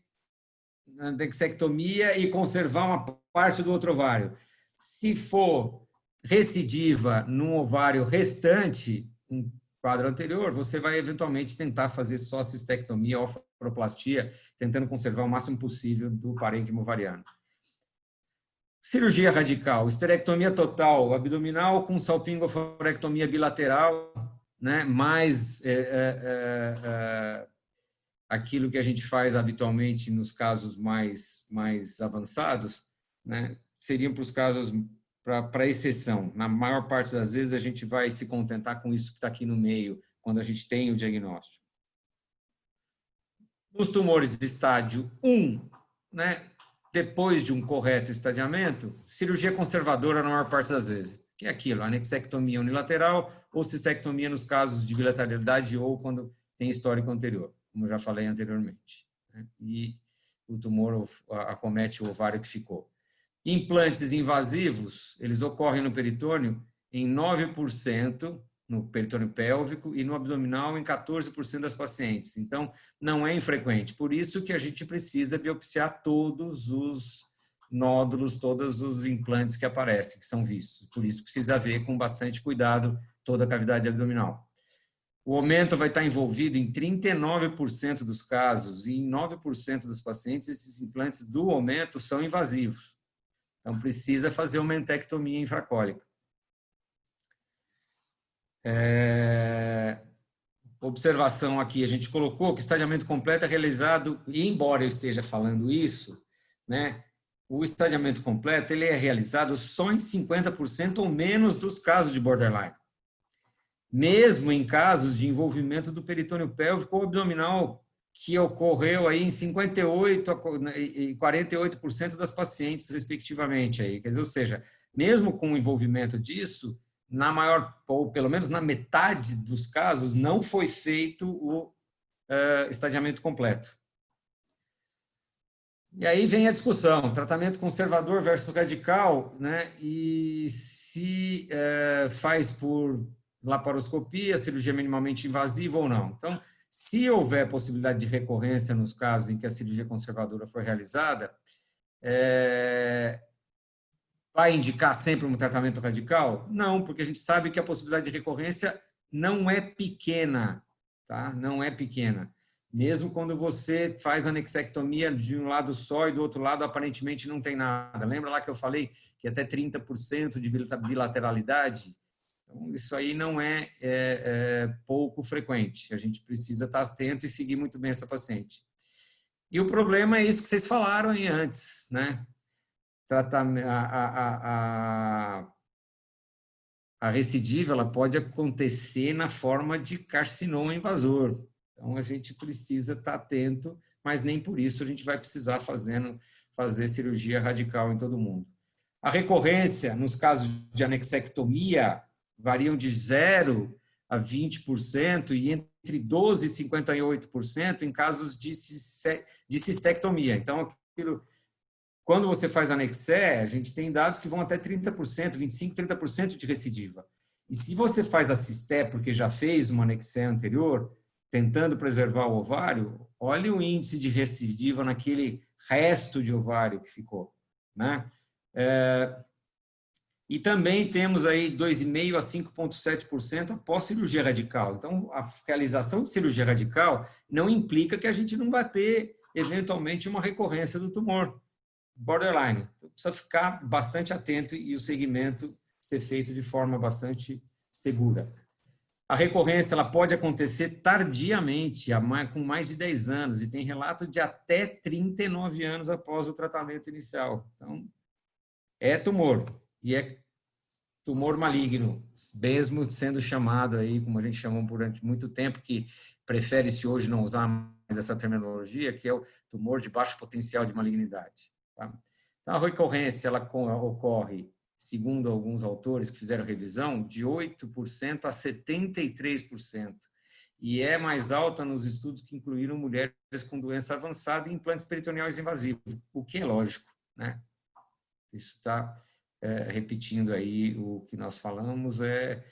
anexectomia e conservar uma parte do outro ovário. Se for recidiva num ovário restante, um quadro anterior, você vai eventualmente tentar fazer só cistectomia ou fibroplastia, tentando conservar o máximo possível do parênquima ovariano. Cirurgia radical, esterectomia total, abdominal com salpingoforectomia bilateral, né? Mais aquilo que a gente faz habitualmente nos casos mais avançados, né? Seriam para os casos para exceção. Na maior parte das vezes a gente vai se contentar com isso que está aqui no meio, quando a gente tem o diagnóstico. Nos tumores de estágio 1, né? Depois de um correto estadiamento, cirurgia conservadora na maior parte das vezes, que é aquilo, anexectomia unilateral ou cistectomia nos casos de bilateralidade ou quando tem histórico anterior, como eu já falei anteriormente. E o tumor acomete o ovário que ficou. Implantes invasivos, eles ocorrem no peritônio em 9%, no peritônio pélvico, e no abdominal em 14% das pacientes. Então, não é infrequente. Por isso que a gente precisa biopsiar todos os nódulos, todos os implantes que aparecem, que são vistos. Por isso precisa ver com bastante cuidado toda a cavidade abdominal. O aumento vai estar envolvido em 39% dos casos e em 9% dos pacientes, esses implantes do aumento são invasivos. Então, precisa fazer uma mentectomia infracólica. Observação aqui, a gente colocou que o estadiamento completo é realizado, e embora eu esteja falando isso, né, o estadiamento completo ele é realizado só em 50% ou menos dos casos de borderline. Mesmo em casos de envolvimento do peritônio pélvico ou abdominal, que ocorreu aí em 58% e 48% das pacientes, respectivamente. Aí. Quer dizer, ou seja, mesmo com o envolvimento disso, na maior, ou pelo menos na metade dos casos, não foi feito o estadiamento completo. E aí vem a discussão, tratamento conservador versus radical, né? E se faz por laparoscopia, cirurgia minimamente invasiva ou não. Então, se houver possibilidade de recorrência nos casos em que a cirurgia conservadora foi realizada, vai indicar sempre um tratamento radical? Não, porque a gente sabe que a possibilidade de recorrência não é pequena, tá? Não é pequena. Mesmo quando você faz anexectomia de um lado só e do outro lado aparentemente não tem nada. Lembra lá que eu falei que até 30% de bilateralidade? Então, isso aí não é pouco frequente. A gente precisa estar atento e seguir muito bem essa paciente. E o problema é isso que vocês falaram aí antes, né? A recidiva ela pode acontecer na forma de carcinoma invasor. Então, a gente precisa estar atento, mas nem por isso a gente vai precisar fazer cirurgia radical em todo mundo. A recorrência, nos casos de anexectomia, variam de 0% a 20% e entre 12% e 58% em casos de cistectomia. Então, quando você faz anexé, a gente tem dados que vão até 30%, 25%, 30% de recidiva. E se você faz a cisté porque já fez uma anexé anterior, tentando preservar o ovário, olha o índice de recidiva naquele resto de ovário que ficou, né? E também temos aí 2,5% a 5,7% após cirurgia radical. Então, a realização de cirurgia radical não implica que a gente não vai ter, eventualmente, uma recorrência do tumor borderline. Então, precisa ficar bastante atento e o segmento ser feito de forma bastante segura. A recorrência ela pode acontecer tardiamente, com mais de 10 anos, e tem relato de até 39 anos após o tratamento inicial. Então, é tumor, e é tumor maligno, mesmo sendo chamado aí, como a gente chamou durante muito tempo, que prefere-se hoje não usar mais essa terminologia, que é o tumor de baixo potencial de malignidade. Tá? Então, a recorrência ela ocorre, segundo alguns autores que fizeram revisão, de 8% a 73%. E é mais alta nos estudos que incluíram mulheres com doença avançada e implantes peritoneais invasivos, o que é lógico, né? Isso está repetindo aí o que nós falamos, é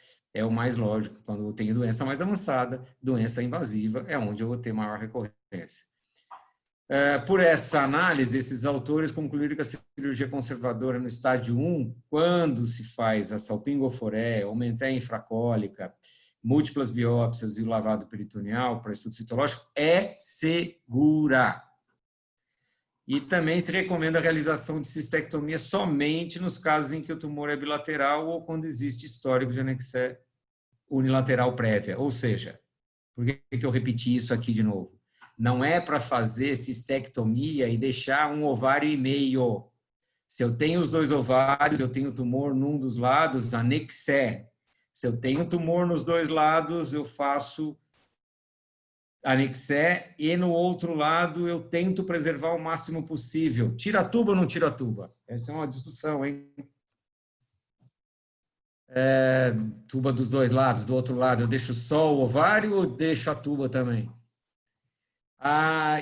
o mais lógico. Quando eu tenho doença mais avançada, doença invasiva, é onde eu vou ter maior recorrência. Por essa análise, esses autores concluíram que a cirurgia conservadora no estágio 1, quando se faz a salpingoforé, aumentar a infracólica, múltiplas biópsias e o lavado peritoneal para estudo citológico, é segura. E também se recomenda a realização de cistectomia somente nos casos em que o tumor é bilateral ou quando existe histórico de anexé unilateral prévia. Ou seja, por que eu repeti isso aqui de novo? Não é para fazer cistectomia e deixar um ovário e meio. Se eu tenho os 2 ovários, eu tenho tumor num dos lados, anexé. Se eu tenho tumor nos 2 lados, eu faço anexé e no outro lado eu tento preservar o máximo possível. Tira a tuba ou não tira a tuba? Essa é uma discussão, hein? Tuba dos 2 lados, do outro lado eu deixo só o ovário ou deixo a tuba também?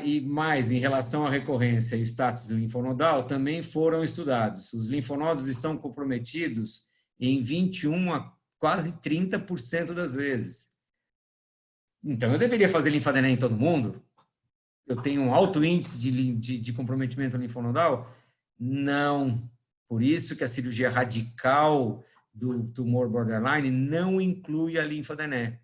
E mais, em relação à recorrência e status linfonodal, também foram estudados. Os linfonodos estão comprometidos em 21% a quase 30% das vezes. Então, eu deveria fazer linfadenema em todo mundo? Eu tenho um alto índice de comprometimento linfonodal? Não. Por isso que a cirurgia radical do tumor borderline não inclui a linfadenema.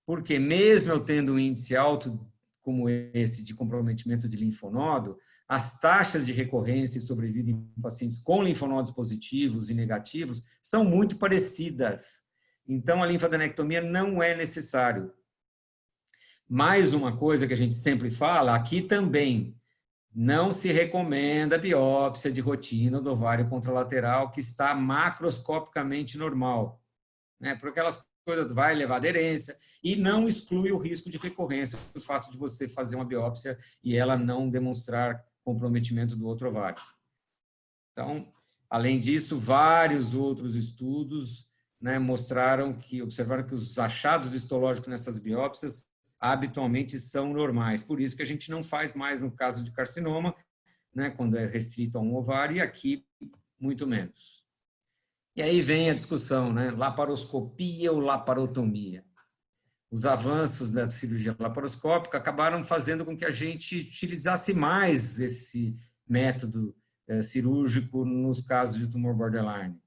Porque mesmo eu tendo um índice alto como esse de comprometimento de linfonodo, as taxas de recorrência e sobrevida em pacientes com linfonodos positivos e negativos são muito parecidas. Então, a linfadenectomia não é necessário. Mais uma coisa que a gente sempre fala, aqui também, não se recomenda biópsia de rotina do ovário contralateral que está macroscopicamente normal, né? Porque aquelas coisas vai levar aderência e não exclui o risco de recorrência do fato de você fazer uma biópsia e ela não demonstrar comprometimento do outro ovário. Então, além disso, vários outros estudos, né, observaram que os achados histológicos nessas biópsias habitualmente são normais. Por isso que a gente não faz mais no caso de carcinoma, né, quando é restrito a um ovário, e aqui muito menos. E aí vem a discussão, né, laparoscopia ou laparotomia. Os avanços da cirurgia laparoscópica acabaram fazendo com que a gente utilizasse mais esse método cirúrgico nos casos de tumor borderline.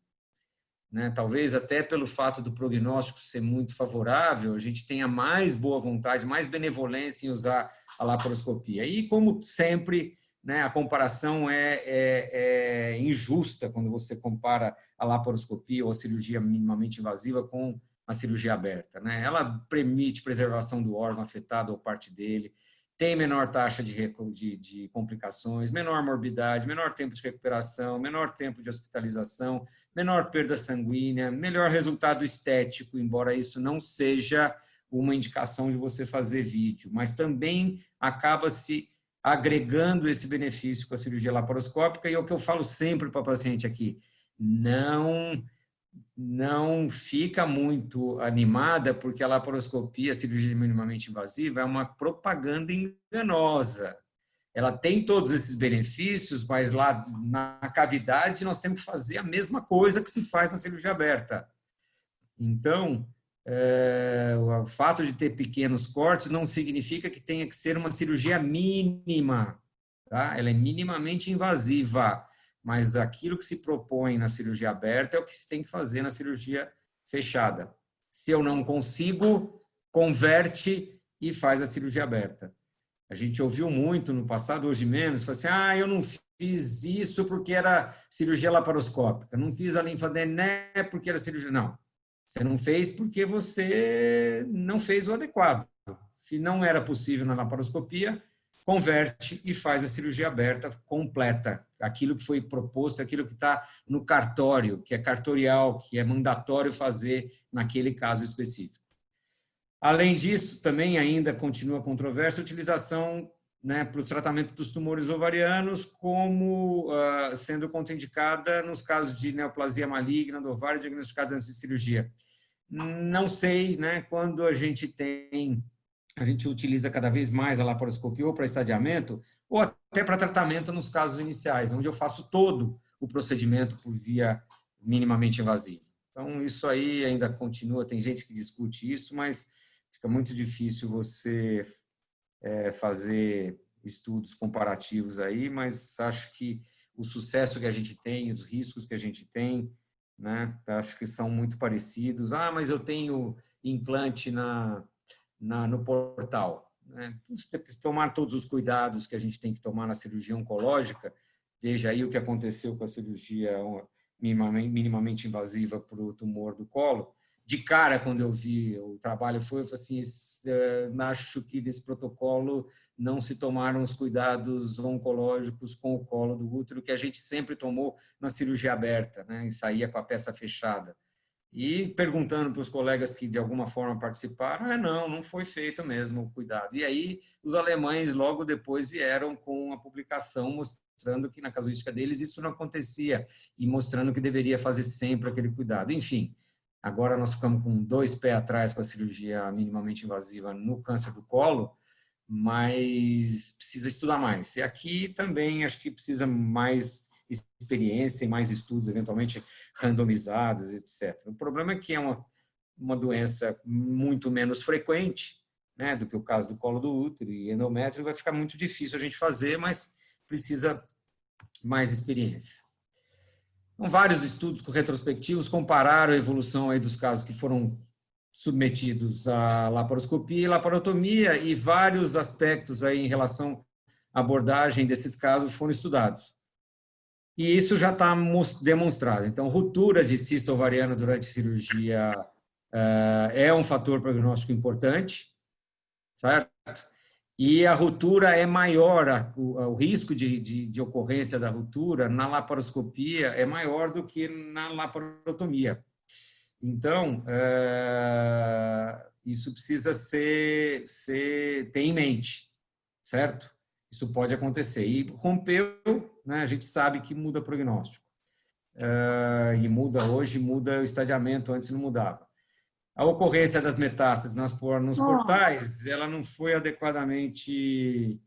Né? Talvez até pelo fato do prognóstico ser muito favorável, a gente tenha mais boa vontade, mais benevolência em usar a laparoscopia. E, como sempre, né, a comparação é injusta quando você compara a laparoscopia ou a cirurgia minimamente invasiva com a cirurgia aberta. Né? Ela permite preservação do órgão afetado ou parte dele, tem menor taxa de complicações, menor morbidade, menor tempo de recuperação, menor tempo de hospitalização, menor perda sanguínea, melhor resultado estético, embora isso não seja uma indicação de você fazer vídeo, mas também acaba se agregando esse benefício com a cirurgia laparoscópica, e é o que eu falo sempre para o paciente aqui, não fica muito animada, porque a laparoscopia, a cirurgia minimamente invasiva, é uma propaganda enganosa. Ela tem todos esses benefícios, mas lá na cavidade nós temos que fazer a mesma coisa que se faz na cirurgia aberta. Então, o fato de ter pequenos cortes não significa que tenha que ser uma cirurgia mínima, tá? Ela é minimamente invasiva, mas aquilo que se propõe na cirurgia aberta é o que se tem que fazer na cirurgia fechada. Se eu não consigo, converte e faz a cirurgia aberta. A gente ouviu muito no passado, hoje menos, falou assim, eu não fiz isso porque era cirurgia laparoscópica, não fiz a linfadené porque era cirurgia... Não, você não fez porque você não fez o adequado. Se não era possível na laparoscopia, converte e faz a cirurgia aberta completa. Aquilo que foi proposto, aquilo que está no cartório, que é cartorial, que é mandatório fazer naquele caso específico. Além disso, também ainda continua controversa a utilização, né, para o tratamento dos tumores ovarianos, como sendo contraindicada nos casos de neoplasia maligna do ovário diagnosticados antes de cirurgia. Não sei, né, quando a gente utiliza cada vez mais a laparoscopia ou para estadiamento, ou até para tratamento nos casos iniciais, onde eu faço todo o procedimento por via minimamente invasiva. Então, isso aí ainda continua, tem gente que discute isso, mas fica muito difícil você fazer estudos comparativos aí, mas acho que o sucesso que a gente tem, os riscos que a gente tem, né, acho que são muito parecidos. Mas eu tenho implante no portal. Né? Tomar todos os cuidados que a gente tem que tomar na cirurgia oncológica. Veja aí o que aconteceu com a cirurgia minimamente invasiva para o tumor do colo. De cara, quando eu vi o trabalho, eu falei assim, acho que desse protocolo não se tomaram os cuidados oncológicos com o colo do útero que a gente sempre tomou na cirurgia aberta, né? E saía com a peça fechada. E perguntando para os colegas que de alguma forma participaram, não foi feito mesmo o cuidado. E aí os alemães logo depois vieram com a publicação mostrando que na casuística deles isso não acontecia e mostrando que deveria fazer sempre aquele cuidado. Enfim, agora nós ficamos com 2 pés atrás com a cirurgia minimamente invasiva no câncer do colo, mas precisa estudar mais. E aqui também acho que precisa mais experiência e mais estudos, eventualmente randomizados, etc. O problema é que é uma doença muito menos frequente, né, do que o caso do colo do útero e endométrio, vai ficar muito difícil a gente fazer, mas precisa mais experiência. Então, vários estudos retrospectivos compararam a evolução aí dos casos que foram submetidos à laparoscopia e laparotomia, e vários aspectos aí em relação à abordagem desses casos foram estudados. E isso já está demonstrado. Então, ruptura de cisto ovariana durante cirurgia é um fator prognóstico importante, certo? E a ruptura é maior, o risco de ocorrência da ruptura na laparoscopia é maior do que na laparotomia. Então, isso precisa ter em mente, certo? Isso pode acontecer. E rompeu, né, a gente sabe que muda prognóstico. E hoje muda o estadiamento, antes não mudava. A ocorrência das metástases nos portais, ela não foi adequadamente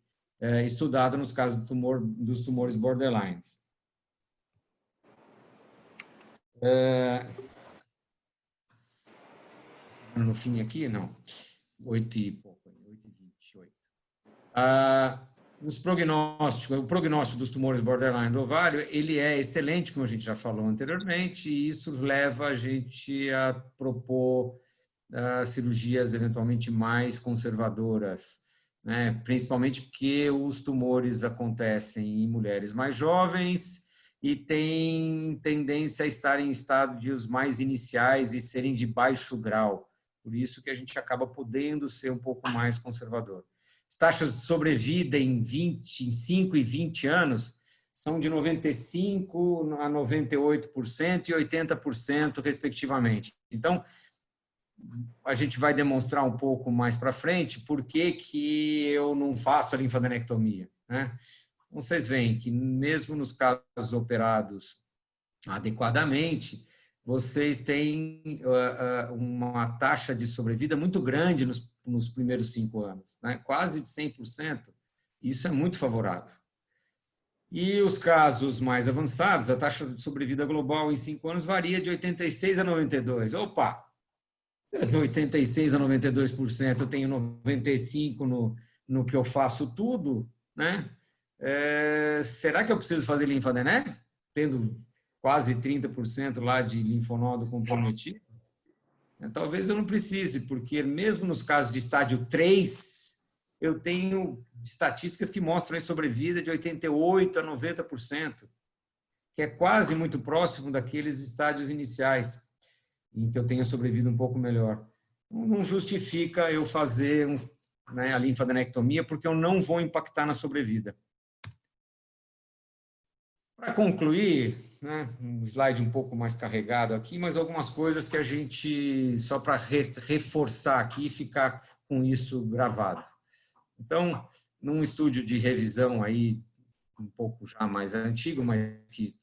estudada nos casos dos tumores borderlines. No fim aqui, não. 8h28. O prognóstico dos tumores borderline do ovário, ele é excelente, como a gente já falou anteriormente, e isso leva a gente a propor cirurgias eventualmente mais conservadoras, né? Principalmente porque os tumores acontecem em mulheres mais jovens e têm tendência a estar em estádios mais iniciais e serem de baixo grau. Por isso que a gente acaba podendo ser um pouco mais conservador. As taxas de sobrevida em 5 e 20 anos são de 95% a 98% e 80%, respectivamente. Então, a gente vai demonstrar um pouco mais para frente por que eu não faço a linfadenectomia, né? Vocês veem que mesmo nos casos operados adequadamente, vocês têm uma taxa de sobrevida muito grande nos primeiros 5 anos, né? Quase de 100%. Isso é muito favorável. E os casos mais avançados, a taxa de sobrevida global em 5 anos varia de 86% a 92%. Opa! De 86% a 92%, eu tenho 95% no que eu faço tudo, né? Será que eu preciso fazer linfadené? Tendo quase 30% lá de linfonodo comprometido? Talvez eu não precise, porque mesmo nos casos de estádio 3, eu tenho estatísticas que mostram a sobrevida de 88% a 90%, que é quase muito próximo daqueles estádios iniciais, em que eu tenha sobrevivido um pouco melhor. Não justifica eu fazer a linfadenectomia, porque eu não vou impactar na sobrevida. Para concluir, né, um slide um pouco mais carregado aqui, mas algumas coisas que a gente, só para reforçar aqui e ficar com isso gravado. Então, num estúdio de revisão aí, um pouco já mais antigo, mas que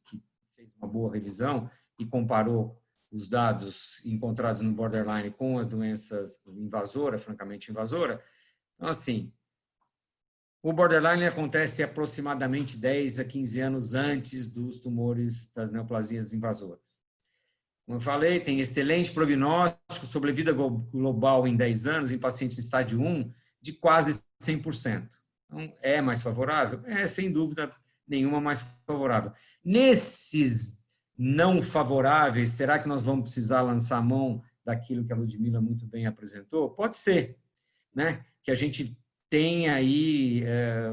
fez uma boa revisão e comparou os dados encontrados no borderline com as doenças invasoras, francamente invasora. Então, assim, o borderline acontece aproximadamente 10 a 15 anos antes dos tumores das neoplasias invasoras. Como eu falei, tem excelente prognóstico, sobrevida global em 10 anos em pacientes em estádio 1 de quase 100%. Então, é mais favorável? É, sem dúvida nenhuma, mais favorável. Nesses não favoráveis, será que nós vamos precisar lançar a mão daquilo que a Ludmila muito bem apresentou? Pode ser, né? Que a gente tem aí,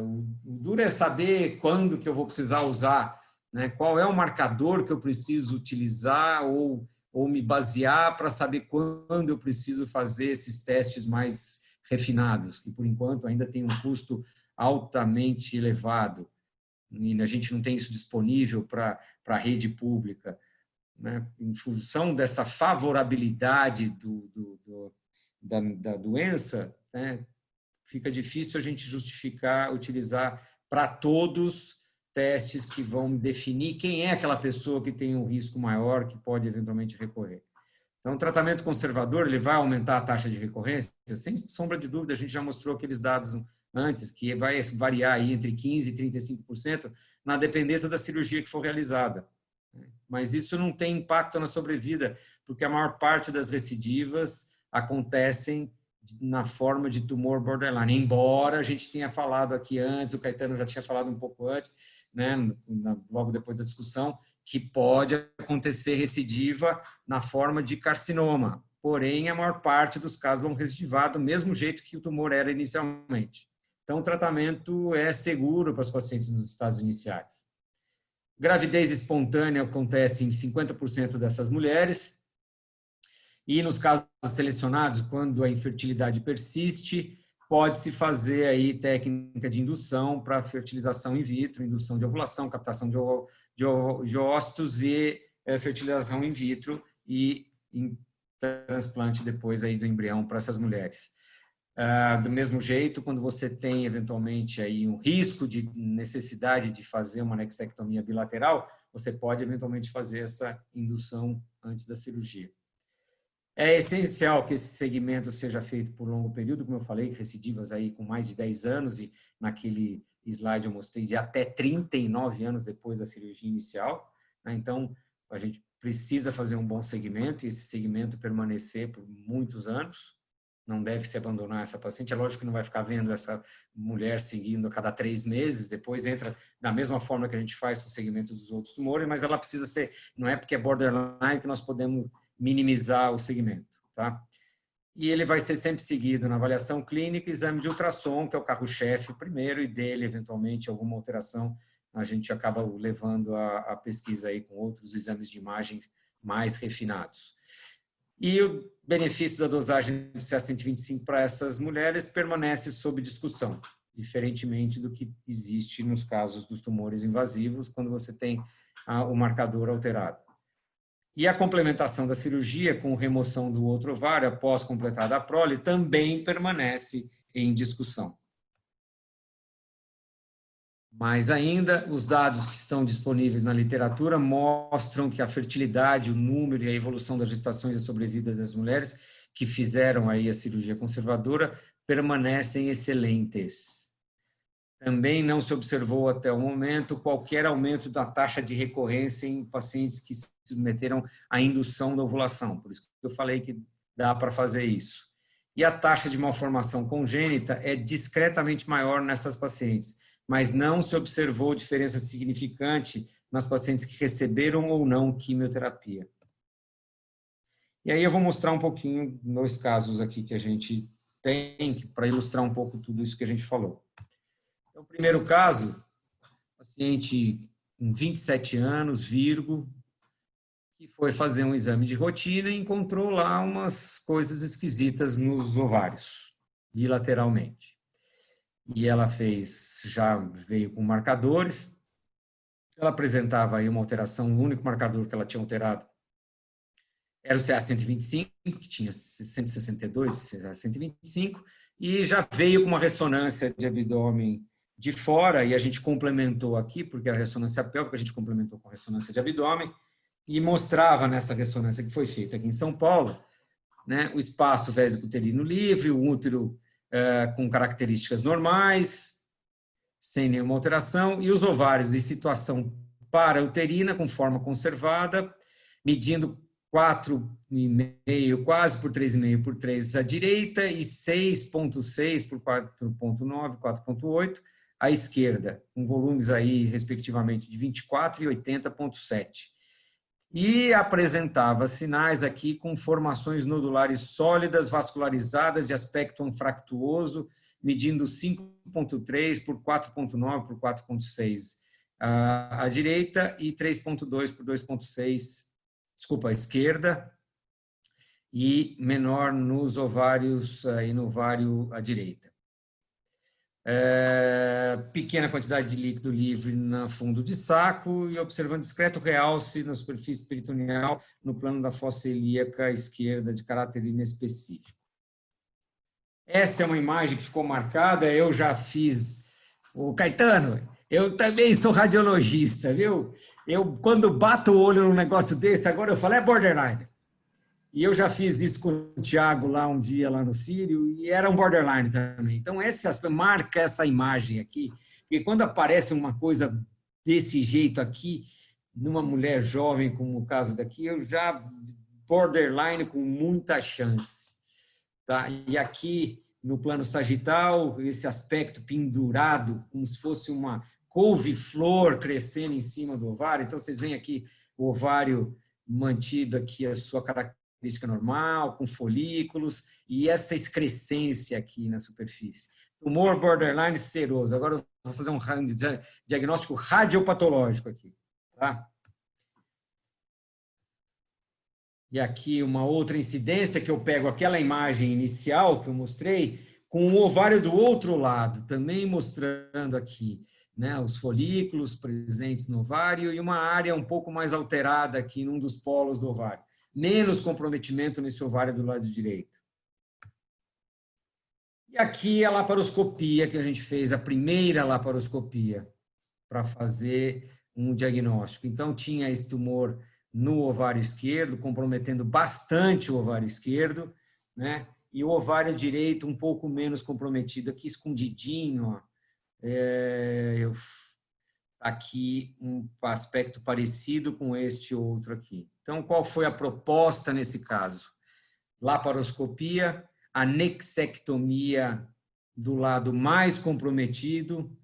o duro é saber quando que eu vou precisar usar, né? Qual é o marcador que eu preciso utilizar ou me basear para saber quando eu preciso fazer esses testes mais refinados, que por enquanto ainda tem um custo altamente elevado. E a gente não tem isso disponível para a rede pública, né? Em função dessa favorabilidade da doença, né? Fica difícil a gente justificar, utilizar para todos testes que vão definir quem é aquela pessoa que tem um risco maior, que pode eventualmente recorrer. Então, o tratamento conservador, ele vai aumentar a taxa de recorrência? Sem sombra de dúvida, a gente já mostrou aqueles dados antes, que vai variar aí entre 15% e 35% na dependência da cirurgia que for realizada. Mas isso não tem impacto na sobrevida, porque a maior parte das recidivas acontecem na forma de tumor borderline, embora a gente tenha falado aqui antes, o Caetano já tinha falado um pouco antes, né, logo depois da discussão, que pode acontecer recidiva na forma de carcinoma, porém a maior parte dos casos vão recidivar do mesmo jeito que o tumor era inicialmente. Então, o tratamento é seguro para os pacientes nos estágios iniciais. Gravidez espontânea acontece em 50% dessas mulheres. E nos casos selecionados, quando a infertilidade persiste, pode-se fazer aí técnica de indução para fertilização in vitro, indução de ovulação, captação de ócitos e fertilização in vitro e transplante depois aí do embrião para essas mulheres. Do mesmo jeito, quando você tem eventualmente aí um risco de necessidade de fazer uma anexectomia bilateral, você pode eventualmente fazer essa indução antes da cirurgia. É essencial que esse segmento seja feito por longo período, como eu falei, recidivas aí com mais de 10 anos, e naquele slide eu mostrei de até 39 anos depois da cirurgia inicial, né? Então, a gente precisa fazer um bom segmento e esse segmento permanecer por muitos anos. Não deve se abandonar essa paciente. É lógico que não vai ficar vendo essa mulher seguindo a cada 3 meses, depois entra da mesma forma que a gente faz com o segmento dos outros tumores, mas ela precisa ser, não é porque é borderline que nós podemos minimizar o segmento, tá? E ele vai ser sempre seguido na avaliação clínica, exame de ultrassom, que é o carro-chefe primeiro, e dele, eventualmente, alguma alteração, a gente acaba levando a pesquisa aí com outros exames de imagem mais refinados. E o benefício da dosagem do CA125 para essas mulheres permanece sob discussão, diferentemente do que existe nos casos dos tumores invasivos, quando você tem o marcador alterado. E a complementação da cirurgia com remoção do outro ovário após completada a prole também permanece em discussão. Mais ainda, os dados que estão disponíveis na literatura mostram que a fertilidade, o número e a evolução das gestações e a sobrevida das mulheres que fizeram aí a cirurgia conservadora permanecem excelentes. Também não se observou até o momento qualquer aumento da taxa de recorrência em pacientes que se submeteram à indução da ovulação. Por isso que eu falei que dá para fazer isso. E a taxa de malformação congênita é discretamente maior nessas pacientes, mas não se observou diferença significante nas pacientes que receberam ou não quimioterapia. E aí eu vou mostrar um pouquinho dois casos aqui que a gente tem para ilustrar um pouco tudo isso que a gente falou. Então, o primeiro caso, paciente com 27 anos, Virgo, que foi fazer um exame de rotina e encontrou lá umas coisas esquisitas nos ovários, bilateralmente. E ela já veio com marcadores, ela apresentava aí uma alteração, o único marcador que ela tinha alterado era o CA125, que tinha 162, CA125, e já veio com uma ressonância de abdômen de fora, e a gente complementou aqui, porque a ressonância pélvica a gente complementou com a ressonância de abdômen, e mostrava nessa ressonância que foi feita aqui em São Paulo, né, o espaço vésico-uterino livre, o útero com características normais, sem nenhuma alteração, e os ovários em situação parauterina, com forma conservada, medindo 4,5, quase por 3,5 por 3 à direita e 6,6 por 4,9, 4,8 à esquerda, com volumes aí, respectivamente, de 24 e 80,7. E apresentava sinais aqui com formações nodulares sólidas, vascularizadas, de aspecto anfractuoso, medindo 5,3 por 4,9 por 4,6 à direita e 3,2 por 2,6, desculpa, à esquerda, e menor nos ovários e no ovário à direita. Pequena quantidade de líquido livre no fundo de saco e observando discreto realce na superfície peritoneal no plano da fossa ilíaca esquerda de caráter inespecífico. Essa é uma imagem que ficou marcada, eu já fiz... O Caetano, eu também sou radiologista, viu? Eu, quando bato o olho num negócio desse, agora eu falo, é borderline. E eu já fiz isso com o Thiago lá um dia, lá no Sírio, e era um borderline também. Então, marca essa imagem aqui, porque quando aparece uma coisa desse jeito aqui, numa mulher jovem, como o caso daqui, eu já borderline com muita chance. Tá? E aqui, no plano sagital, esse aspecto pendurado, como se fosse uma couve-flor crescendo em cima do ovário. Então, vocês veem aqui o ovário mantido aqui a sua característica normal, com folículos, e essa excrescência aqui na superfície. Tumor borderline seroso. Agora eu vou fazer um diagnóstico radiopatológico aqui. Tá? E aqui uma outra incidência que eu pego aquela imagem inicial que eu mostrei, com o ovário do outro lado, também mostrando aqui, né, os folículos presentes no ovário e uma área um pouco mais alterada aqui num dos polos do ovário. Menos comprometimento nesse ovário do lado direito. E aqui a laparoscopia que a gente fez, a primeira laparoscopia para fazer um diagnóstico. Então, tinha esse tumor no ovário esquerdo, comprometendo bastante o ovário esquerdo, né? E o ovário direito um pouco menos comprometido, aqui escondidinho, ó. Aqui um aspecto parecido com este outro aqui. Então, qual foi a proposta nesse caso? Laparoscopia, anexectomia do lado mais comprometido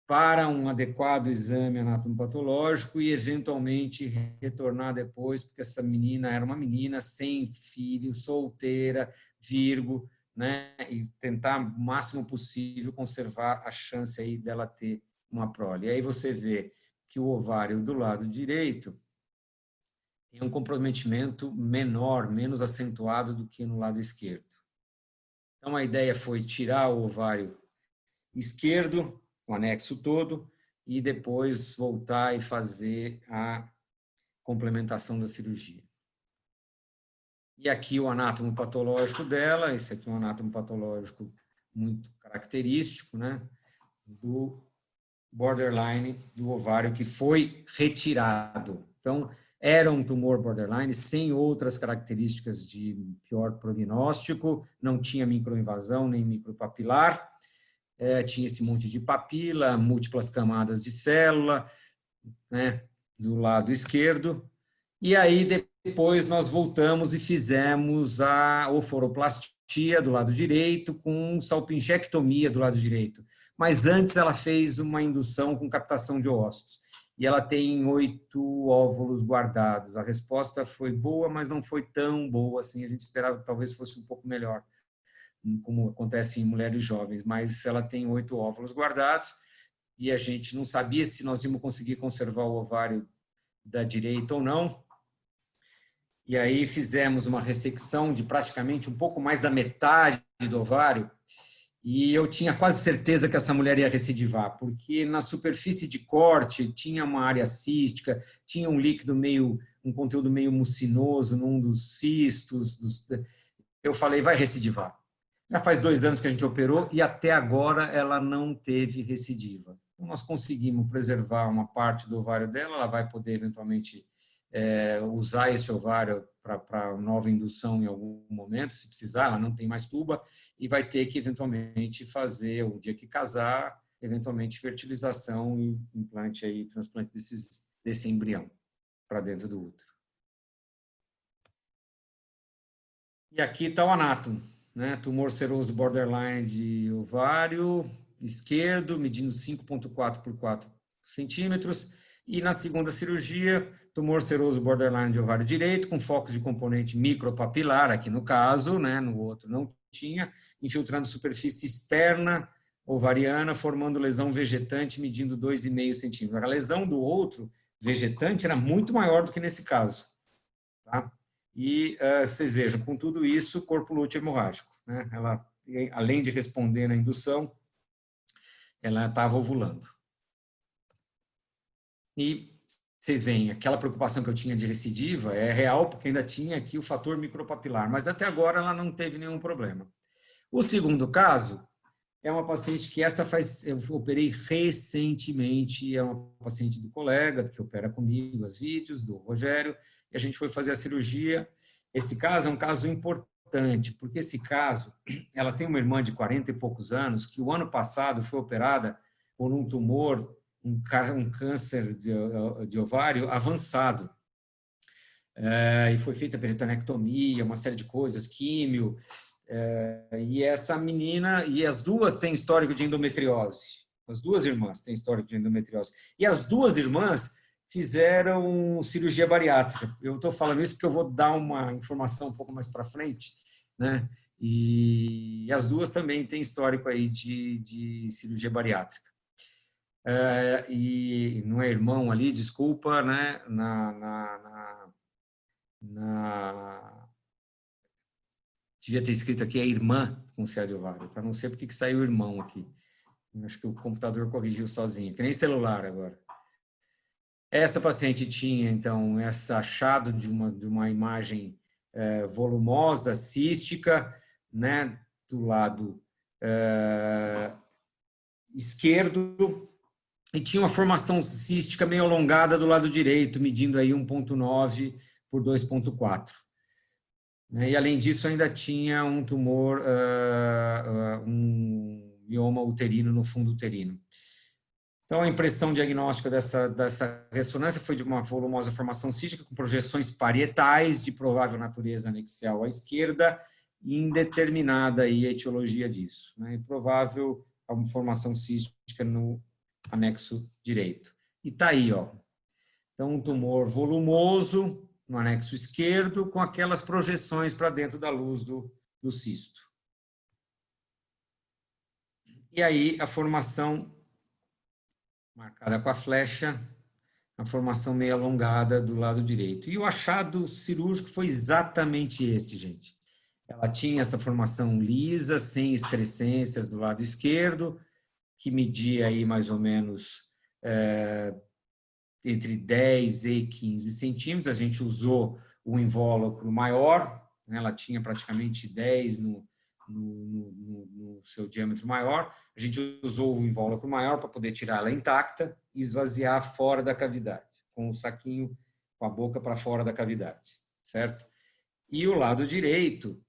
para um adequado exame anatomopatológico e, eventualmente, retornar depois, porque essa menina era uma menina sem filho, solteira, Virgo, né? E tentar o máximo possível conservar a chance aí dela ter uma prole. E aí você vê que o ovário do lado direito, tem um comprometimento menor, menos acentuado do que no lado esquerdo. Então, a ideia foi tirar o ovário esquerdo, o anexo todo, e depois voltar e fazer a complementação da cirurgia. E aqui o anátomo patológico dela, esse aqui é um anátomo patológico muito característico, né, do borderline do ovário que foi retirado. Então, era um tumor borderline sem outras características de pior prognóstico, não tinha microinvasão nem micropapilar, tinha esse monte de papila, múltiplas camadas de célula, né, do lado esquerdo. E aí, depois, nós voltamos e fizemos a oforoplastia do lado direito com salpingectomia do lado direito. Mas antes ela fez uma indução com captação de ócitos. E ela tem 8 óvulos guardados. A resposta foi boa, mas não foi tão boa assim. A gente esperava que talvez fosse um pouco melhor, como acontece em mulheres jovens. Mas ela tem 8 óvulos guardados e a gente não sabia se nós íamos conseguir conservar o ovário da direita ou não. E aí fizemos uma ressecção de praticamente um pouco mais da metade do ovário e eu tinha quase certeza que essa mulher ia recidivar, porque na superfície de corte tinha uma área cística, tinha um líquido meio, um conteúdo meio mucinoso num dos cistos. Eu falei, vai recidivar. Já faz 2 anos que a gente operou e até agora ela não teve recidiva. Então, nós conseguimos preservar uma parte do ovário dela, ela vai poder eventualmente usar esse ovário para nova indução em algum momento, se precisar, ela não tem mais tuba, e vai ter que eventualmente fazer, o dia que casar, eventualmente fertilização e implante aí, transplante desse embrião para dentro do útero. E aqui está o anátomo, né? Tumor seroso borderline de ovário esquerdo, medindo 5,4 por 4 centímetros, e na segunda cirurgia, tumor seroso borderline de ovário direito, com focos de componente micropapilar, aqui no caso, né, no outro não tinha, infiltrando superfície externa ovariana, formando lesão vegetante, medindo 2,5 centímetros. A lesão do outro vegetante era muito maior do que nesse caso. Tá? E vocês vejam, com tudo isso, corpo lúteo hemorrágico. Né? Ela, além de responder na indução, ela estava ovulando. E vocês veem, aquela preocupação que eu tinha de recidiva é real, porque ainda tinha aqui o fator micropapilar, mas até agora ela não teve nenhum problema. O segundo caso é uma paciente que eu operei recentemente, é uma paciente do colega, que opera comigo, os vídeos, do Rogério, e a gente foi fazer a cirurgia. Esse caso é um caso importante, porque esse caso, ela tem uma irmã de 40 e poucos anos, que o ano passado foi operada por um tumor, um câncer de ovário avançado. E foi feita peritonectomia, uma série de coisas, químio, e essa menina, e as duas têm histórico de endometriose, as duas irmãs têm histórico de endometriose, e as duas irmãs fizeram cirurgia bariátrica. Eu estou falando isso porque eu vou dar uma informação um pouco mais para frente, né? E as duas também têm histórico aí de cirurgia bariátrica. E não é irmão ali, desculpa, né? Devia ter escrito aqui a irmã com C de ovário, tá? Não sei porque que saiu irmão aqui. Acho que o computador corrigiu sozinho, que nem celular agora. Essa paciente tinha, então, esse achado de uma imagem volumosa, cística, né? Do lado esquerdo, e tinha uma formação cística meio alongada do lado direito, medindo aí 1,9 por 2,4. E, além disso, ainda tinha um tumor, um mioma uterino no fundo uterino. Então, a impressão diagnóstica dessa ressonância foi de uma volumosa formação cística com projeções parietais de provável natureza anexial à esquerda e indeterminada aí a etiologia disso. Né? Provável uma formação cística no anexo direito. E está aí, ó. Então, um tumor volumoso no anexo esquerdo com aquelas projeções para dentro da luz do cisto. E aí, a formação marcada com a flecha, a formação meio alongada do lado direito. E o achado cirúrgico foi exatamente este, gente. Ela tinha essa formação lisa, sem excrescências do lado esquerdo, que media aí mais ou menos entre 10 e 15 centímetros. A gente usou o invólucro maior, né? Ela tinha praticamente 10 no seu diâmetro maior. A gente usou o invólucro maior para poder tirar ela intacta e esvaziar fora da cavidade, com o saquinho com a boca para fora da cavidade, certo? E o lado direito,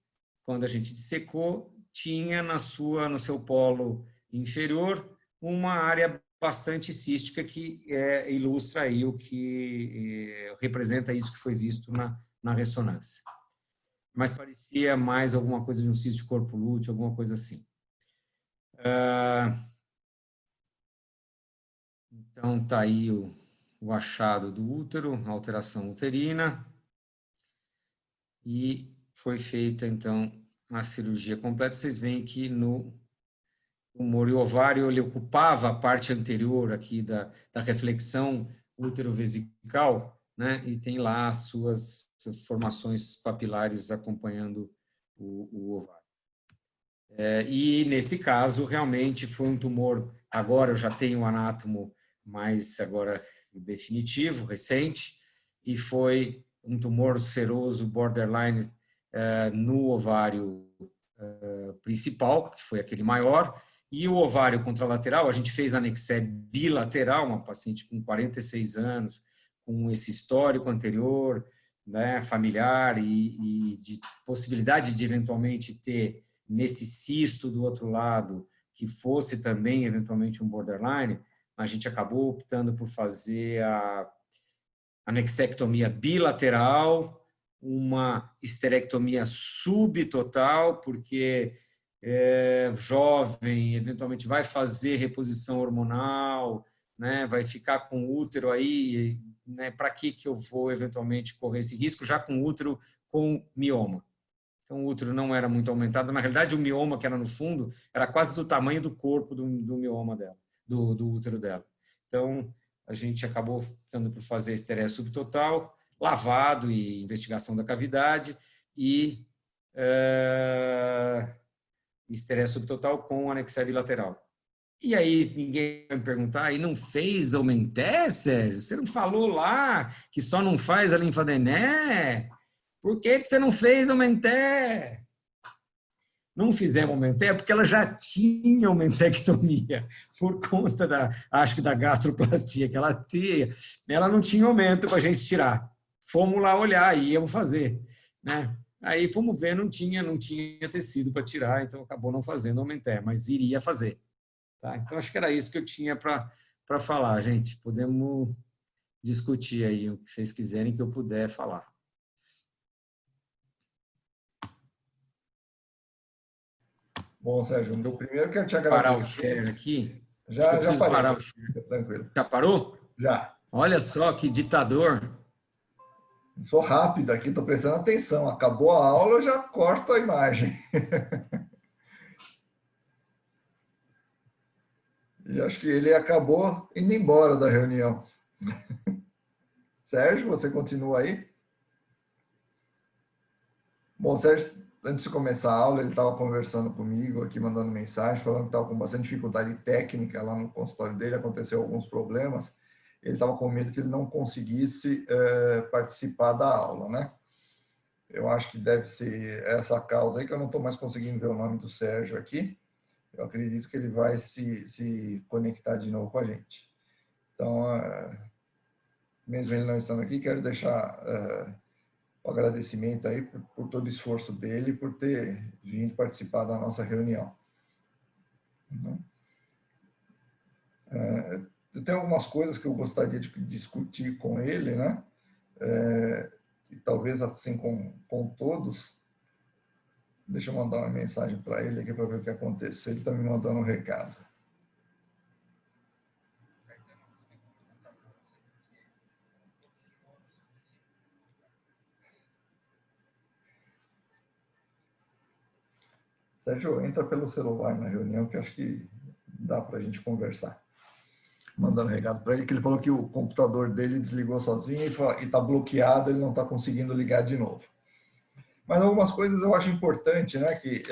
quando a gente dissecou, tinha no seu polo inferior uma área bastante cística que ilustra aí o que representa isso que foi visto na ressonância. Mas parecia mais alguma coisa de um cisto de corpo lúteo, alguma coisa assim. Então, está aí o achado do útero, a alteração uterina. E foi feita, então, a cirurgia completa. Vocês veem que no tumor e ovário ele ocupava a parte anterior aqui da reflexão útero-vesical, né? E tem lá as suas formações papilares acompanhando o ovário. E nesse caso, realmente foi um tumor, agora eu já tenho um anátomo mais agora definitivo, recente, e foi um tumor seroso borderline no ovário principal, que foi aquele maior, e o ovário contralateral, a gente fez anexé bilateral, uma paciente com 46 anos, com esse histórico anterior, né, familiar e de possibilidade de eventualmente ter nesse cisto do outro lado, que fosse também eventualmente um borderline, a gente acabou optando por fazer a anexectomia bilateral, uma histerectomia subtotal, porque jovem, eventualmente vai fazer reposição hormonal, né, vai ficar com o útero aí, né, para que eu vou eventualmente correr esse risco, já com útero com mioma. Então, o útero não era muito aumentado. Na realidade, o mioma que era no fundo era quase do tamanho do corpo do mioma dela, do útero dela. Então, a gente acabou optando por fazer esterese subtotal, lavado e investigação da cavidade e esterese subtotal com anexia bilateral. E aí ninguém vai me perguntar, e não fez Aumenté, Sérgio? Você não falou lá que só não faz a linfadené? Por que você não fez Aumenté? Não fizemos Aumenté porque ela já tinha aumentectomia por conta acho que da gastroplastia que ela tinha. Ela não tinha aumento para a gente tirar. Fomos lá olhar e íamos fazer, né? Aí fomos ver, não tinha tecido para tirar, então acabou não fazendo Aumenté, mas iria fazer. Tá? Então acho que era isso que eu tinha para falar, gente. Podemos discutir aí o que vocês quiserem que eu puder falar. Bom, Sérgio, eu primeiro quero te agradecer. Parar o share aqui. Já preciso parei. parar o share. Tranquilo. Já parou? Já. Olha só que ditador. Sou rápido aqui, estou prestando atenção. Acabou a aula, eu já corto a imagem. E acho que ele acabou indo embora da reunião. Sérgio, você continua aí? Bom, Sérgio, antes de começar a aula, ele estava conversando comigo aqui, mandando mensagem, falando que estava com bastante dificuldade técnica lá no consultório dele, aconteceu alguns problemas. Ele estava com medo que ele não conseguisse participar da aula, né? Eu acho que deve ser essa causa aí, que eu não estou mais conseguindo ver o nome do Sérgio aqui. Eu acredito que ele vai se conectar de novo com a gente. Então, mesmo ele não estando aqui, quero deixar o agradecimento aí por todo o esforço dele, por ter vindo participar da nossa reunião. Eu tenho algumas coisas que eu gostaria de discutir com ele, né? E talvez assim com todos. Deixa eu mandar uma mensagem para ele aqui para ver o que aconteceu. Ele está me mandando um recado. Sérgio, entra pelo celular na reunião, que acho que dá para a gente conversar. mandando recado para ele, que ele falou que o computador dele desligou sozinho e está bloqueado, ele não está conseguindo ligar de novo. Mas algumas coisas eu acho importante, né, que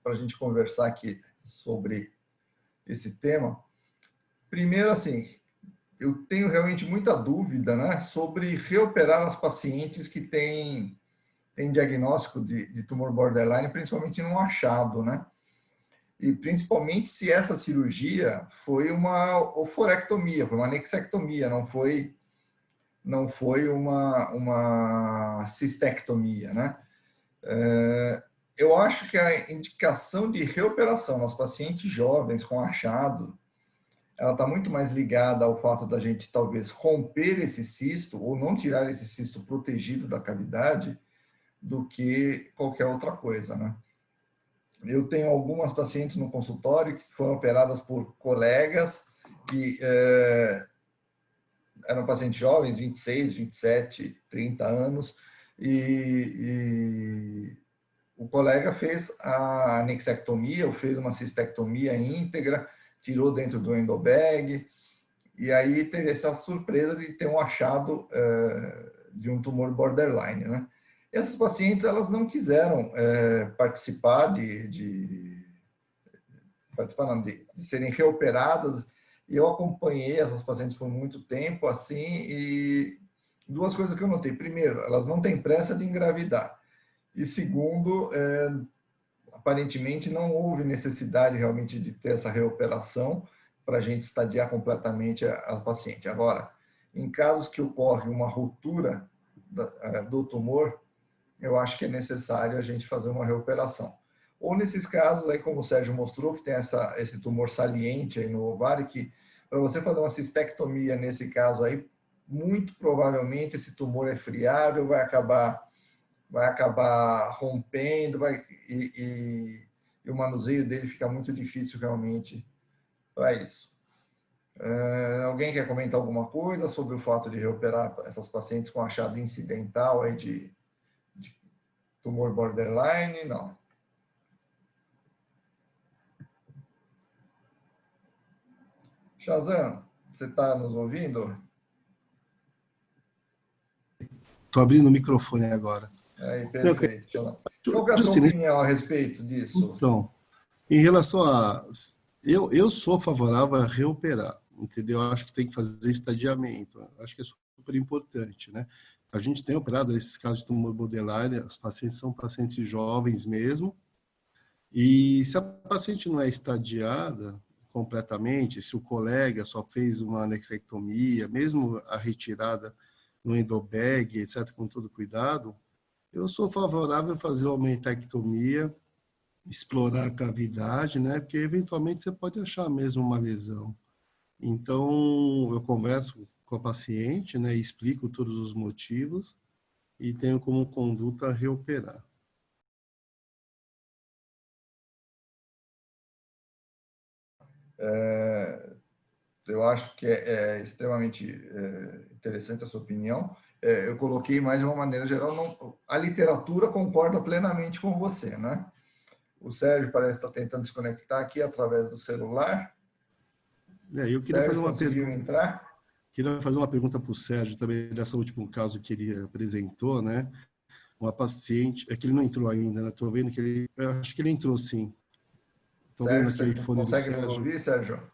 para a gente conversar aqui sobre esse tema. Primeiro, assim, eu tenho realmente muita dúvida, né, sobre reoperar as pacientes que têm diagnóstico de tumor borderline, principalmente num achado, né? E principalmente se essa cirurgia foi uma oforectomia, foi uma anexectomia, não foi uma cistectomia, né? Eu acho que a indicação de reoperação nas pacientes jovens com achado, ela está muito mais ligada ao fato da gente talvez romper esse cisto ou não tirar esse cisto protegido da cavidade do que qualquer outra coisa, né? Eu tenho algumas pacientes no consultório que foram operadas por colegas que eram pacientes jovens, 26, 27, 30 anos, e o colega fez a anexectomia, ou fez uma cistectomia íntegra, tirou dentro do endobag, e aí teve essa surpresa de ter um achado de um tumor borderline, né? Essas pacientes, elas não quiseram participar de serem reoperadas, e eu acompanhei essas pacientes por muito tempo, assim, e duas coisas que eu notei. Primeiro, elas não têm pressa de engravidar. E segundo, aparentemente não houve necessidade realmente de ter essa reoperação para a gente estadiar completamente a paciente. Agora, em casos que ocorre uma ruptura do tumor, eu acho que é necessário a gente fazer uma reoperação. Ou nesses casos, aí, como o Sérgio mostrou, que tem esse tumor saliente aí no ovário, que para você fazer uma cistectomia nesse caso aí, muito provavelmente esse tumor é friável, vai acabar rompendo, e o manuseio dele fica muito difícil realmente para isso. Alguém quer comentar alguma coisa sobre o fato de reoperar essas pacientes com achado incidental aí de tumor borderline? Não. Shazam, você está nos ouvindo? Estou abrindo o microfone agora. Aí, perfeito. Qual que é a sua opinião a respeito disso? Então, em relação a... Eu sou favorável a reoperar, entendeu? Eu acho que tem que fazer estadiamento. Acho que é super importante, né? A gente tem operado nesses casos de tumor borderline, as pacientes são pacientes jovens mesmo, e se a paciente não é estadiada completamente, se o colega só fez uma anexectomia, mesmo a retirada no endobag, etc., com todo cuidado, eu sou favorável a fazer uma aumentectomia, explorar a cavidade, né? Porque eventualmente você pode achar mesmo uma lesão. Então, eu converso com a paciente, né? E explico todos os motivos e tenho como conduta reoperar. Eu acho que é extremamente interessante a sua opinião. Eu coloquei mais de uma maneira geral. A literatura concorda plenamente com você, né? O Sérgio parece estar tentando se conectar aqui através do celular. Eu queria Sérgio, fazer uma conseguiu pergunta. Entrar? Queria fazer uma pergunta para o Sérgio também, desse último caso que ele apresentou, né? Uma paciente, é que ele não entrou ainda, né? Estou vendo que ele, eu acho que ele entrou sim. Estou vendo aqui o iPhone do Sérgio, consegue Sérgio. nos ouvir, Sérgio?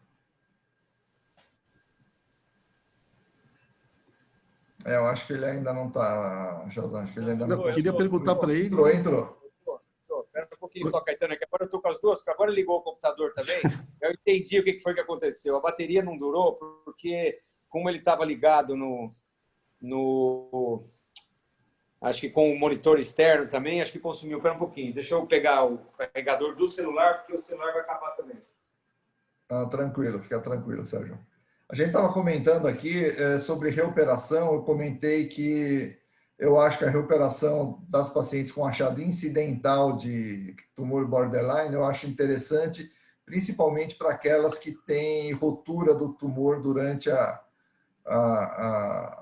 Eu acho que ele ainda não está, acho que ele ainda não... Eu queria perguntar para ele... Entrou. Espera um pouquinho só, Caetano, que agora eu estou com as duas, porque agora ligou o computador também. Eu entendi o que foi que aconteceu. A bateria não durou, porque como ele estava ligado no acho que com o monitor externo também, acho que consumiu. Espera um pouquinho. Deixa eu pegar o carregador do celular, porque o celular vai acabar também. Tranquilo, fica tranquilo, Sérgio. A gente estava comentando aqui sobre reoperação. Eu comentei que eu acho que a reoperação das pacientes com achado incidental de tumor borderline, eu acho interessante, principalmente para aquelas que têm ruptura do tumor durante a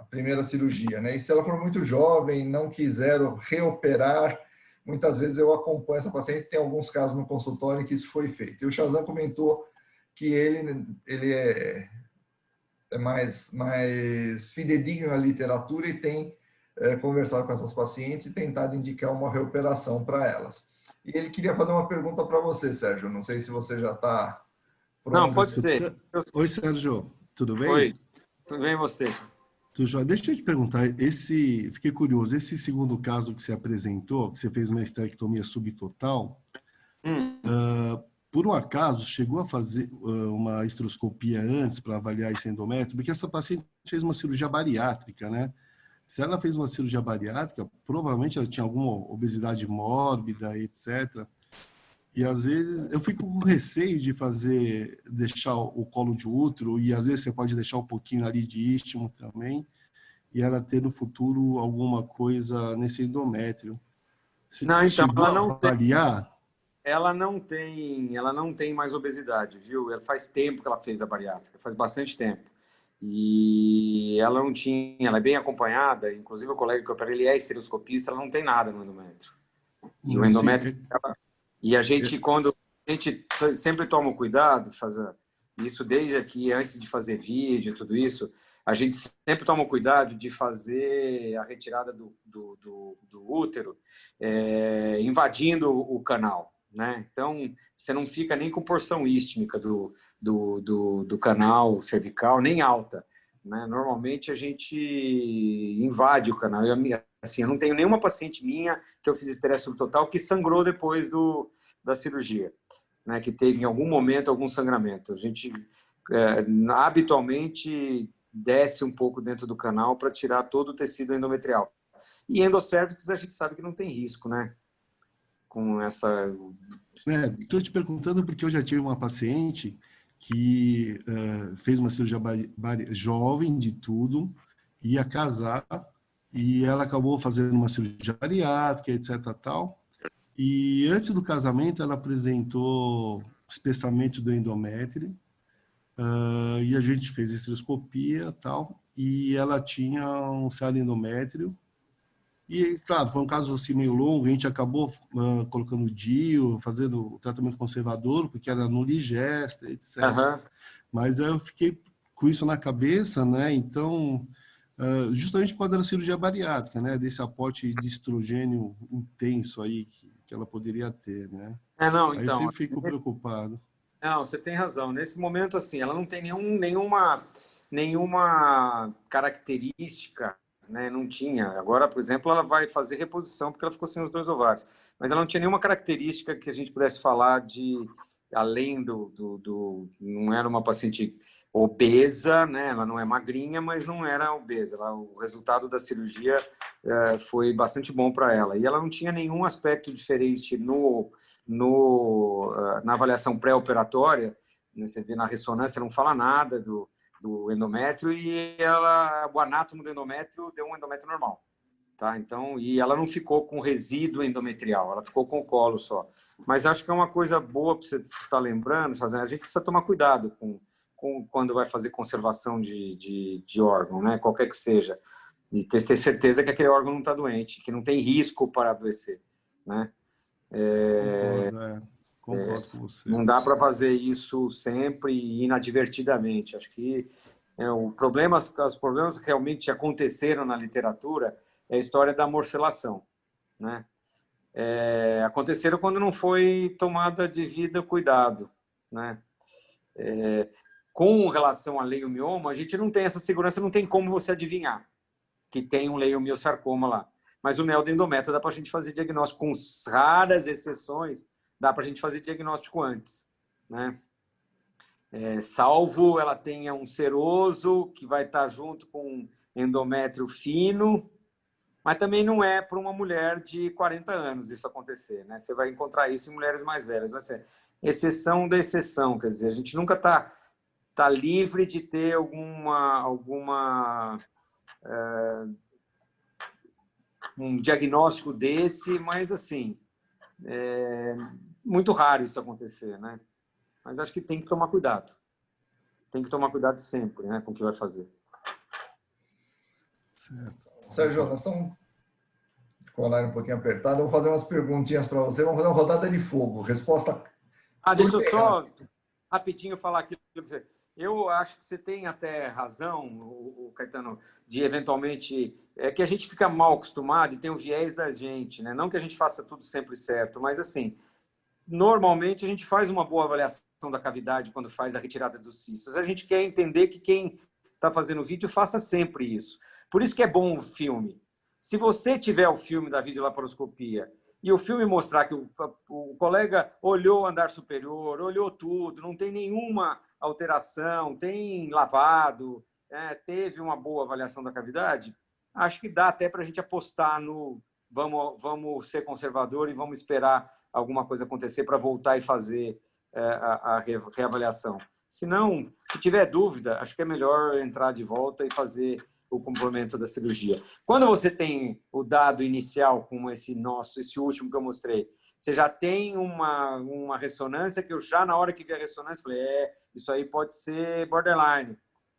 primeira cirurgia, né? E se ela for muito jovem, não quiser reoperar, muitas vezes eu acompanho essa paciente, tem alguns casos no consultório em que isso foi feito. E o Shazam comentou que ele mais fidedigno à literatura e tem conversado com essas pacientes e tentado indicar uma reoperação para elas. E ele queria fazer uma pergunta para você, Sérgio. Não sei se você já está pronto. Não, pode ser. Oi, Sérgio. Tudo bem? Oi, tudo bem você? Deixa eu te perguntar, fiquei curioso, esse segundo caso que você apresentou, que você fez uma esterectomia subtotal, por um acaso chegou a fazer uma histeroscopia antes para avaliar esse endométrio? Porque essa paciente fez uma cirurgia bariátrica, né? Se ela fez uma cirurgia bariátrica, provavelmente ela tinha alguma obesidade mórbida, etc. E às vezes eu fico com receio de deixar o colo de útero, e às vezes você pode deixar um pouquinho ali de istmo também, e ela ter no futuro alguma coisa nesse endométrio. Não, então, ela não tem. Ela não tem mais obesidade, viu? Faz tempo que ela fez a bariátrica, faz bastante tempo. E ela não tinha, ela é bem acompanhada, inclusive o colega que opera, ele é estereoscopista, ela não tem nada no endométrio. E o endométrio... E a gente, quando a gente sempre toma o cuidado, isso desde aqui, antes de fazer vídeo, tudo isso, a gente sempre toma o cuidado de fazer a retirada do útero invadindo o canal, né? Então, você não fica nem com porção ístmica do canal cervical, nem alta, né? Normalmente, a gente invade o canal. Eu não tenho nenhuma paciente minha que eu fiz esterese subtotal que sangrou depois da cirurgia, né? Que teve em algum momento algum sangramento. A gente habitualmente desce um pouco dentro do canal para tirar todo o tecido endometrial. E endocérvix a gente sabe que não tem risco, né? Com essa... Estou te perguntando porque eu já tive uma paciente que fez uma cirurgia jovem de tudo, ia casar, e ela acabou fazendo uma cirurgia bariátrica, etc. tal. E antes do casamento, ela apresentou espessamento do endométrio, e a gente fez histeroscopia tal, e ela tinha um ciado endométrio. E, claro, foi um caso assim meio longo, a gente acabou colocando DIU, fazendo o tratamento conservador, porque era no Ligesta, etc. Mas eu fiquei com isso na cabeça, né? Então, justamente por causa da cirurgia bariátrica, né? Desse aporte de estrogênio intenso aí que ela poderia ter, né? Não, então, aí eu sempre fico preocupado. Não, você tem razão. Nesse momento, assim, ela não tem nenhuma característica, né? Não tinha. Agora, por exemplo, ela vai fazer reposição porque ela ficou sem os 2 ovários. Mas ela não tinha nenhuma característica que a gente pudesse falar de além não era uma paciente obesa, né? Ela não é magrinha, mas não era obesa. O resultado da cirurgia foi bastante bom para ela. E ela não tinha nenhum aspecto diferente na avaliação pré-operatória. Né? Você vê na ressonância, não fala nada do endométrio, e o anátomo do endométrio deu um endométrio normal. Tá? Então, e ela não ficou com resíduo endometrial, ela ficou com o colo só. Mas acho que é uma coisa boa para você estar lembrando, a gente precisa tomar cuidado com quando vai fazer conservação de órgão, né? Qualquer que seja, de ter certeza que aquele órgão não está doente, que não tem risco para adoecer, né? Concordo com você. Não dá para fazer isso sempre e inadvertidamente. Acho que os problemas que realmente aconteceram na literatura é a história da morcelação, né? Aconteceram quando não foi tomada devido cuidado, né? Com relação a leiomioma, a gente não tem essa segurança, não tem como você adivinhar que tem um leiomiosarcoma lá. Mas o neodendométrio dá para a gente fazer diagnóstico, com raras exceções, dá para a gente fazer diagnóstico antes, né? Salvo ela tenha um seroso que vai estar junto com endométrio fino, mas também não é para uma mulher de 40 anos isso acontecer, né? Você vai encontrar isso em mulheres mais velhas, vai ser exceção da exceção, quer dizer, a gente nunca tá livre de ter um diagnóstico desse, mas assim, muito raro isso acontecer, né? Mas acho que tem que tomar cuidado. Tem que tomar cuidado sempre, né, com o que vai fazer. Certo. Sérgio, nós estamos com o horário um pouquinho apertado. Eu vou fazer umas perguntinhas para você. Vamos fazer uma rodada de fogo. Resposta... Deixa eu só rapidinho falar aqui para você. Eu acho que você tem até razão, Caetano, de eventualmente... É que a gente fica mal acostumado e tem o viés da gente, né? Não que a gente faça tudo sempre certo, mas assim, normalmente a gente faz uma boa avaliação da cavidade quando faz a retirada dos cistos. A gente quer entender que quem está fazendo o vídeo faça sempre isso. Por isso que é bom o filme. Se você tiver o filme da videolaparoscopia e o filme mostrar que o colega olhou o andar superior, olhou tudo, não tem nenhuma alteração, tem lavado, teve uma boa avaliação da cavidade, acho que dá até para a gente apostar no vamos ser conservador e vamos esperar alguma coisa acontecer para voltar e fazer a reavaliação. Se não, se tiver dúvida, acho que é melhor entrar de volta e fazer o complemento da cirurgia. Quando você tem o dado inicial, como esse último que eu mostrei, você já tem uma ressonância que eu já, na hora que vi a ressonância, falei, isso aí pode ser borderline,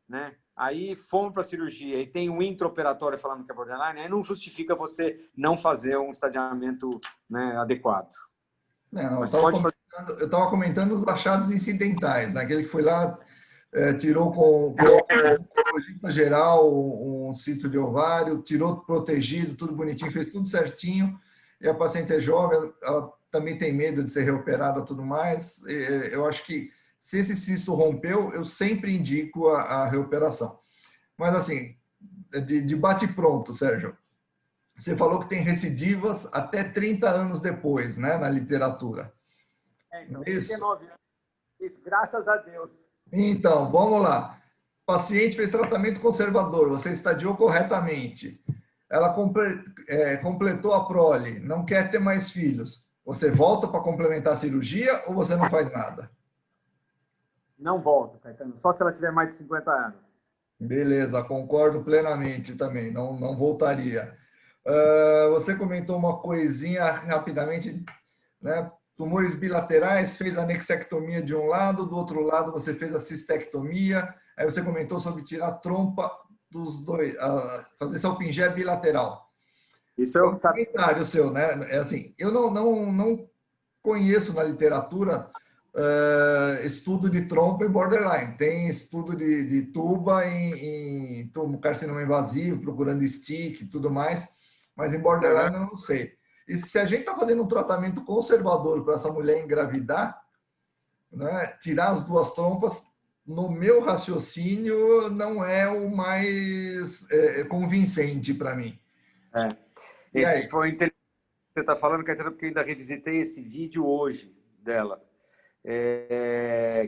né? Aí fomos para a cirurgia e tem um intraoperatório falando que é borderline, aí não justifica você não fazer um estadiamento, né, adequado. Não, eu estava comentando os achados incidentais, né? Aquele que foi lá, tirou com o oncologista geral um cito de ovário, tirou protegido, tudo bonitinho, fez tudo certinho, e a paciente é jovem, ela também tem medo de ser reoperada e tudo mais. Eu acho que se esse cisto rompeu, eu sempre indico a reoperação. Mas assim, de bate-pronto, Sérgio, você falou que tem recidivas até 30 anos depois, né, na literatura. Então, 39 anos, graças a Deus. Então, vamos lá. O paciente fez tratamento conservador, você estadiou corretamente. Ela completou a prole, não quer ter mais filhos. Você volta para complementar a cirurgia ou você não faz nada? Não volto, Caetano. Só se ela tiver mais de 50 anos. Beleza, concordo plenamente também. Não voltaria. Você comentou uma coisinha rapidamente, né? Tumores bilaterais, fez a anexectomia de um lado, do outro lado você fez a cistectomia. Aí você comentou sobre tirar a trompa dos dois, fazer salpingé bilateral. Isso é um comentário seu, né? É assim, eu não conheço na literatura estudo de trompa em borderline. Tem estudo de tuba em carcinoma invasivo, procurando stick e tudo mais, mas em borderline eu não sei. E se a gente está fazendo um tratamento conservador para essa mulher engravidar, né, tirar as duas trompas, no meu raciocínio, não é o mais convincente para mim. E aí? Foi interessante que você está falando, Caetano, porque eu ainda revisitei esse vídeo hoje dela.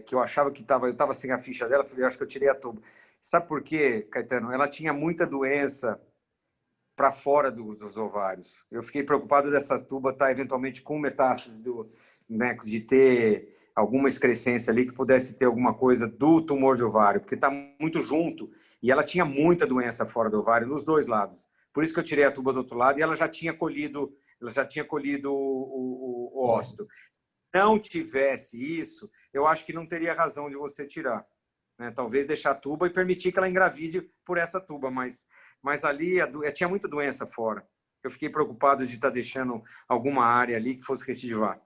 Que eu achava que eu estava sem a ficha dela, falei, acho que eu tirei a tuba. Sabe por quê, Caetano? Ela tinha muita doença para fora dos ovários. Eu fiquei preocupado dessa tuba estar eventualmente com metástase né, de ter alguma excrescência ali que pudesse ter alguma coisa do tumor de ovário, porque está muito junto e ela tinha muita doença fora do ovário nos dois lados. Por isso que eu tirei a tuba do outro lado e ela já tinha colhido o ócito. Se não tivesse isso, eu acho que não teria razão de você tirar, né? Talvez deixar a tuba e permitir que ela engravide por essa tuba, mas ali tinha muita doença fora. Eu fiquei preocupado de estar deixando alguma área ali que fosse recidivar.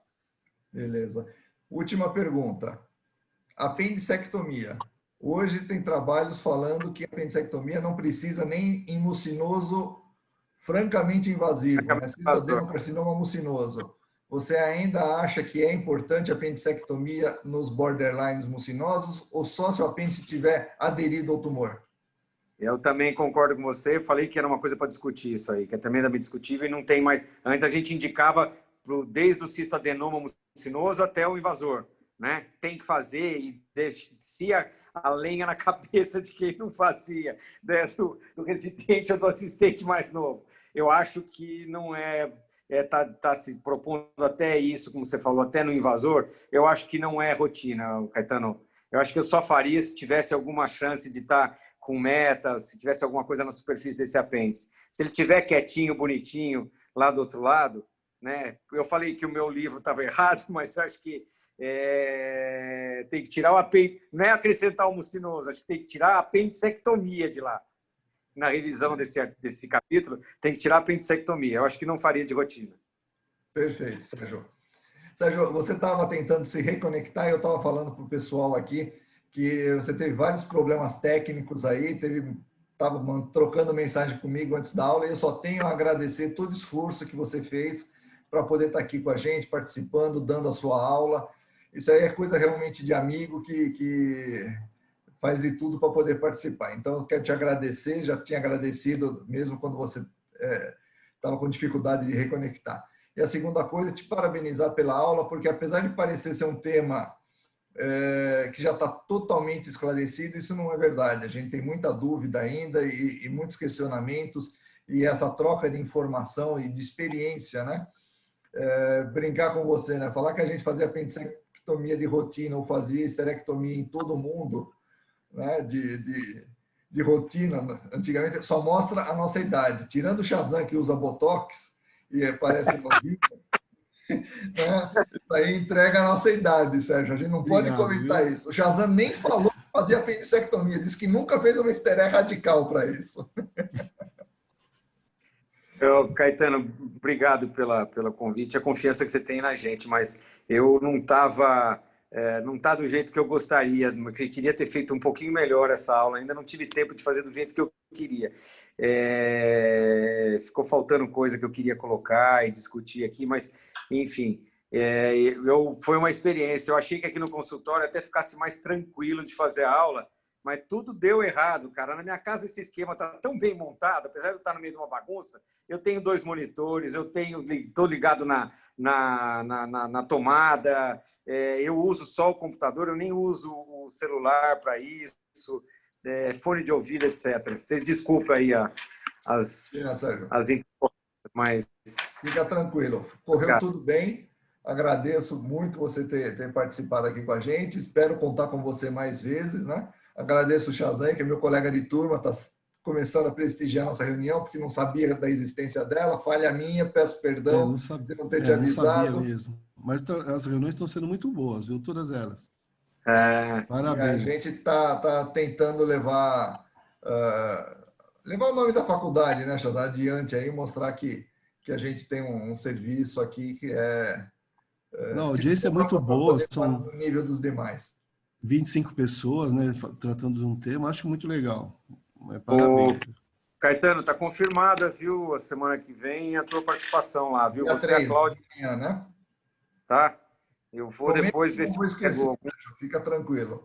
Beleza. Última pergunta. Apendicectomia. Hoje tem trabalhos falando que a apendicectomia não precisa nem em mucinoso francamente invasivo, né? Cistoadenocarcinoma mucinoso. Você ainda acha que é importante a apendicectomia nos borderlines mucinosos ou só se o apêndice estiver aderido ao tumor? Eu também concordo com você. Eu falei que era uma coisa para discutir isso aí, que é tremendamente discutível e não tem mais. Antes a gente indicava desde o cistoadenoma mucinoso até o invasor, né? Tem que fazer e descia a lenha na cabeça de quem não fazia, né? do recipiente ou do assistente mais novo. Eu acho que não tá se propondo até isso, como você falou, até no invasor. Eu acho que não é rotina, Caetano. Eu acho que eu só faria se tivesse alguma chance de estar com metas, se tivesse alguma coisa na superfície desse apêndice. Se ele estiver quietinho, bonitinho, lá do outro lado, né? Eu falei que o meu livro estava errado, mas eu acho que tem que tirar o apêndice, não é acrescentar o mucinoso, acho que tem que tirar a apendicectomia de lá. Na revisão desse capítulo, tem que tirar a apendicectomia. Eu acho que não faria de rotina. Perfeito, Sérgio. Sérgio, você estava tentando se reconectar e eu estava falando para o pessoal aqui que você teve vários problemas técnicos aí, estava trocando mensagem comigo antes da aula, e eu só tenho a agradecer todo o esforço que você fez para poder estar aqui com a gente, participando, dando a sua aula. Isso aí é coisa realmente de amigo que faz de tudo para poder participar. Então, eu quero te agradecer, já tinha agradecido mesmo quando você estava com dificuldade de reconectar. E a segunda coisa, te parabenizar pela aula, porque apesar de parecer ser um tema que já está totalmente esclarecido, isso não é verdade. A gente tem muita dúvida ainda e muitos questionamentos, e essa troca de informação e de experiência, né? Brincar com você, né? Falar que a gente fazia apendicectomia de rotina ou fazia esterectomia em todo mundo, né? De rotina, antigamente, só mostra a nossa idade. Tirando o Shazam, que usa Botox e parece novinho, né? Isso aí entrega a nossa idade, Sérgio. A gente não pode comentar isso. O Shazam nem falou que fazia apendicectomia, disse que nunca fez uma estereia radical para isso. Caetano, obrigado pelo convite, a confiança que você tem na gente, mas eu não estava não está do jeito que eu gostaria, eu queria ter feito um pouquinho melhor essa aula, ainda não tive tempo de fazer do jeito que eu queria. Ficou faltando coisa que eu queria colocar e discutir aqui, mas, enfim, foi uma experiência. Eu achei que aqui no consultório até ficasse mais tranquilo de fazer a aula, mas tudo deu errado, cara. Na minha casa esse esquema está tão bem montado, apesar de eu estar no meio de uma bagunça, eu tenho 2 monitores, estou ligado na tomada, eu uso só o computador, eu nem uso o celular para isso, fone de ouvido, etc. Vocês desculpem aí as informações, mas... Fica tranquilo, correu tudo bem. Agradeço muito você ter participado aqui com a gente, espero contar com você mais vezes, né? Agradeço o Shazam, que é meu colega de turma, está começando a prestigiar nossa reunião, porque não sabia da existência dela. Falha minha, peço perdão de não ter te avisado. Não sabia mesmo. Mas as reuniões estão sendo muito boas, viu? Todas elas. A Parabéns. gente está tentando levar o nome da faculdade, né, Shazam, adiante aí, mostrar que a gente tem um serviço aqui que Não, a audiência é muito boa, são no nível dos demais. 25 pessoas, né, tratando de um tema, acho muito legal. Parabéns. Caetano, está confirmada, viu, a semana que vem a tua participação lá, viu? Dia Você e a Cláudia. Manhã, né? Tá? Eu vou depois ver se pego fica tranquilo.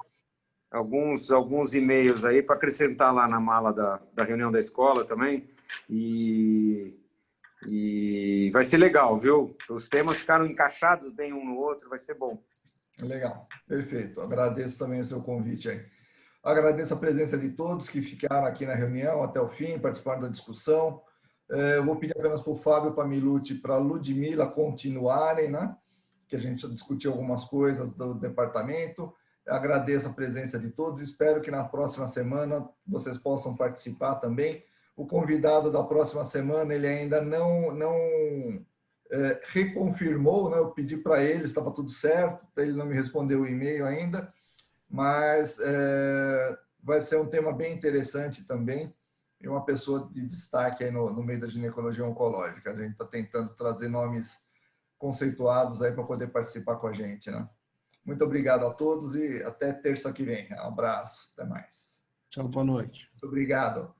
Alguns e-mails aí para acrescentar lá na mala da reunião da escola também. E vai ser legal, viu? Os temas ficaram encaixados bem um no outro, vai ser bom. Legal, perfeito. Agradeço também o seu convite aí. Agradeço a presença de todos que ficaram aqui na reunião até o fim, participaram da discussão. Eu vou pedir apenas para o Fábio, para a Miluti e para a Ludmila continuarem, né? Que a gente já discutiu algumas coisas do departamento. Agradeço a presença de todos. Espero que na próxima semana vocês possam participar também. O convidado da próxima semana, ele ainda não reconfirmou, né? Eu pedi para ele, estava tudo certo, ele não me respondeu o e-mail ainda, mas vai ser um tema bem interessante também e uma pessoa de destaque aí no meio da ginecologia oncológica. A gente está tentando trazer nomes conceituados aí para poder participar com a gente, né? Muito obrigado a todos e até terça que vem. Um abraço, até mais. Tchau, boa noite. Muito obrigado.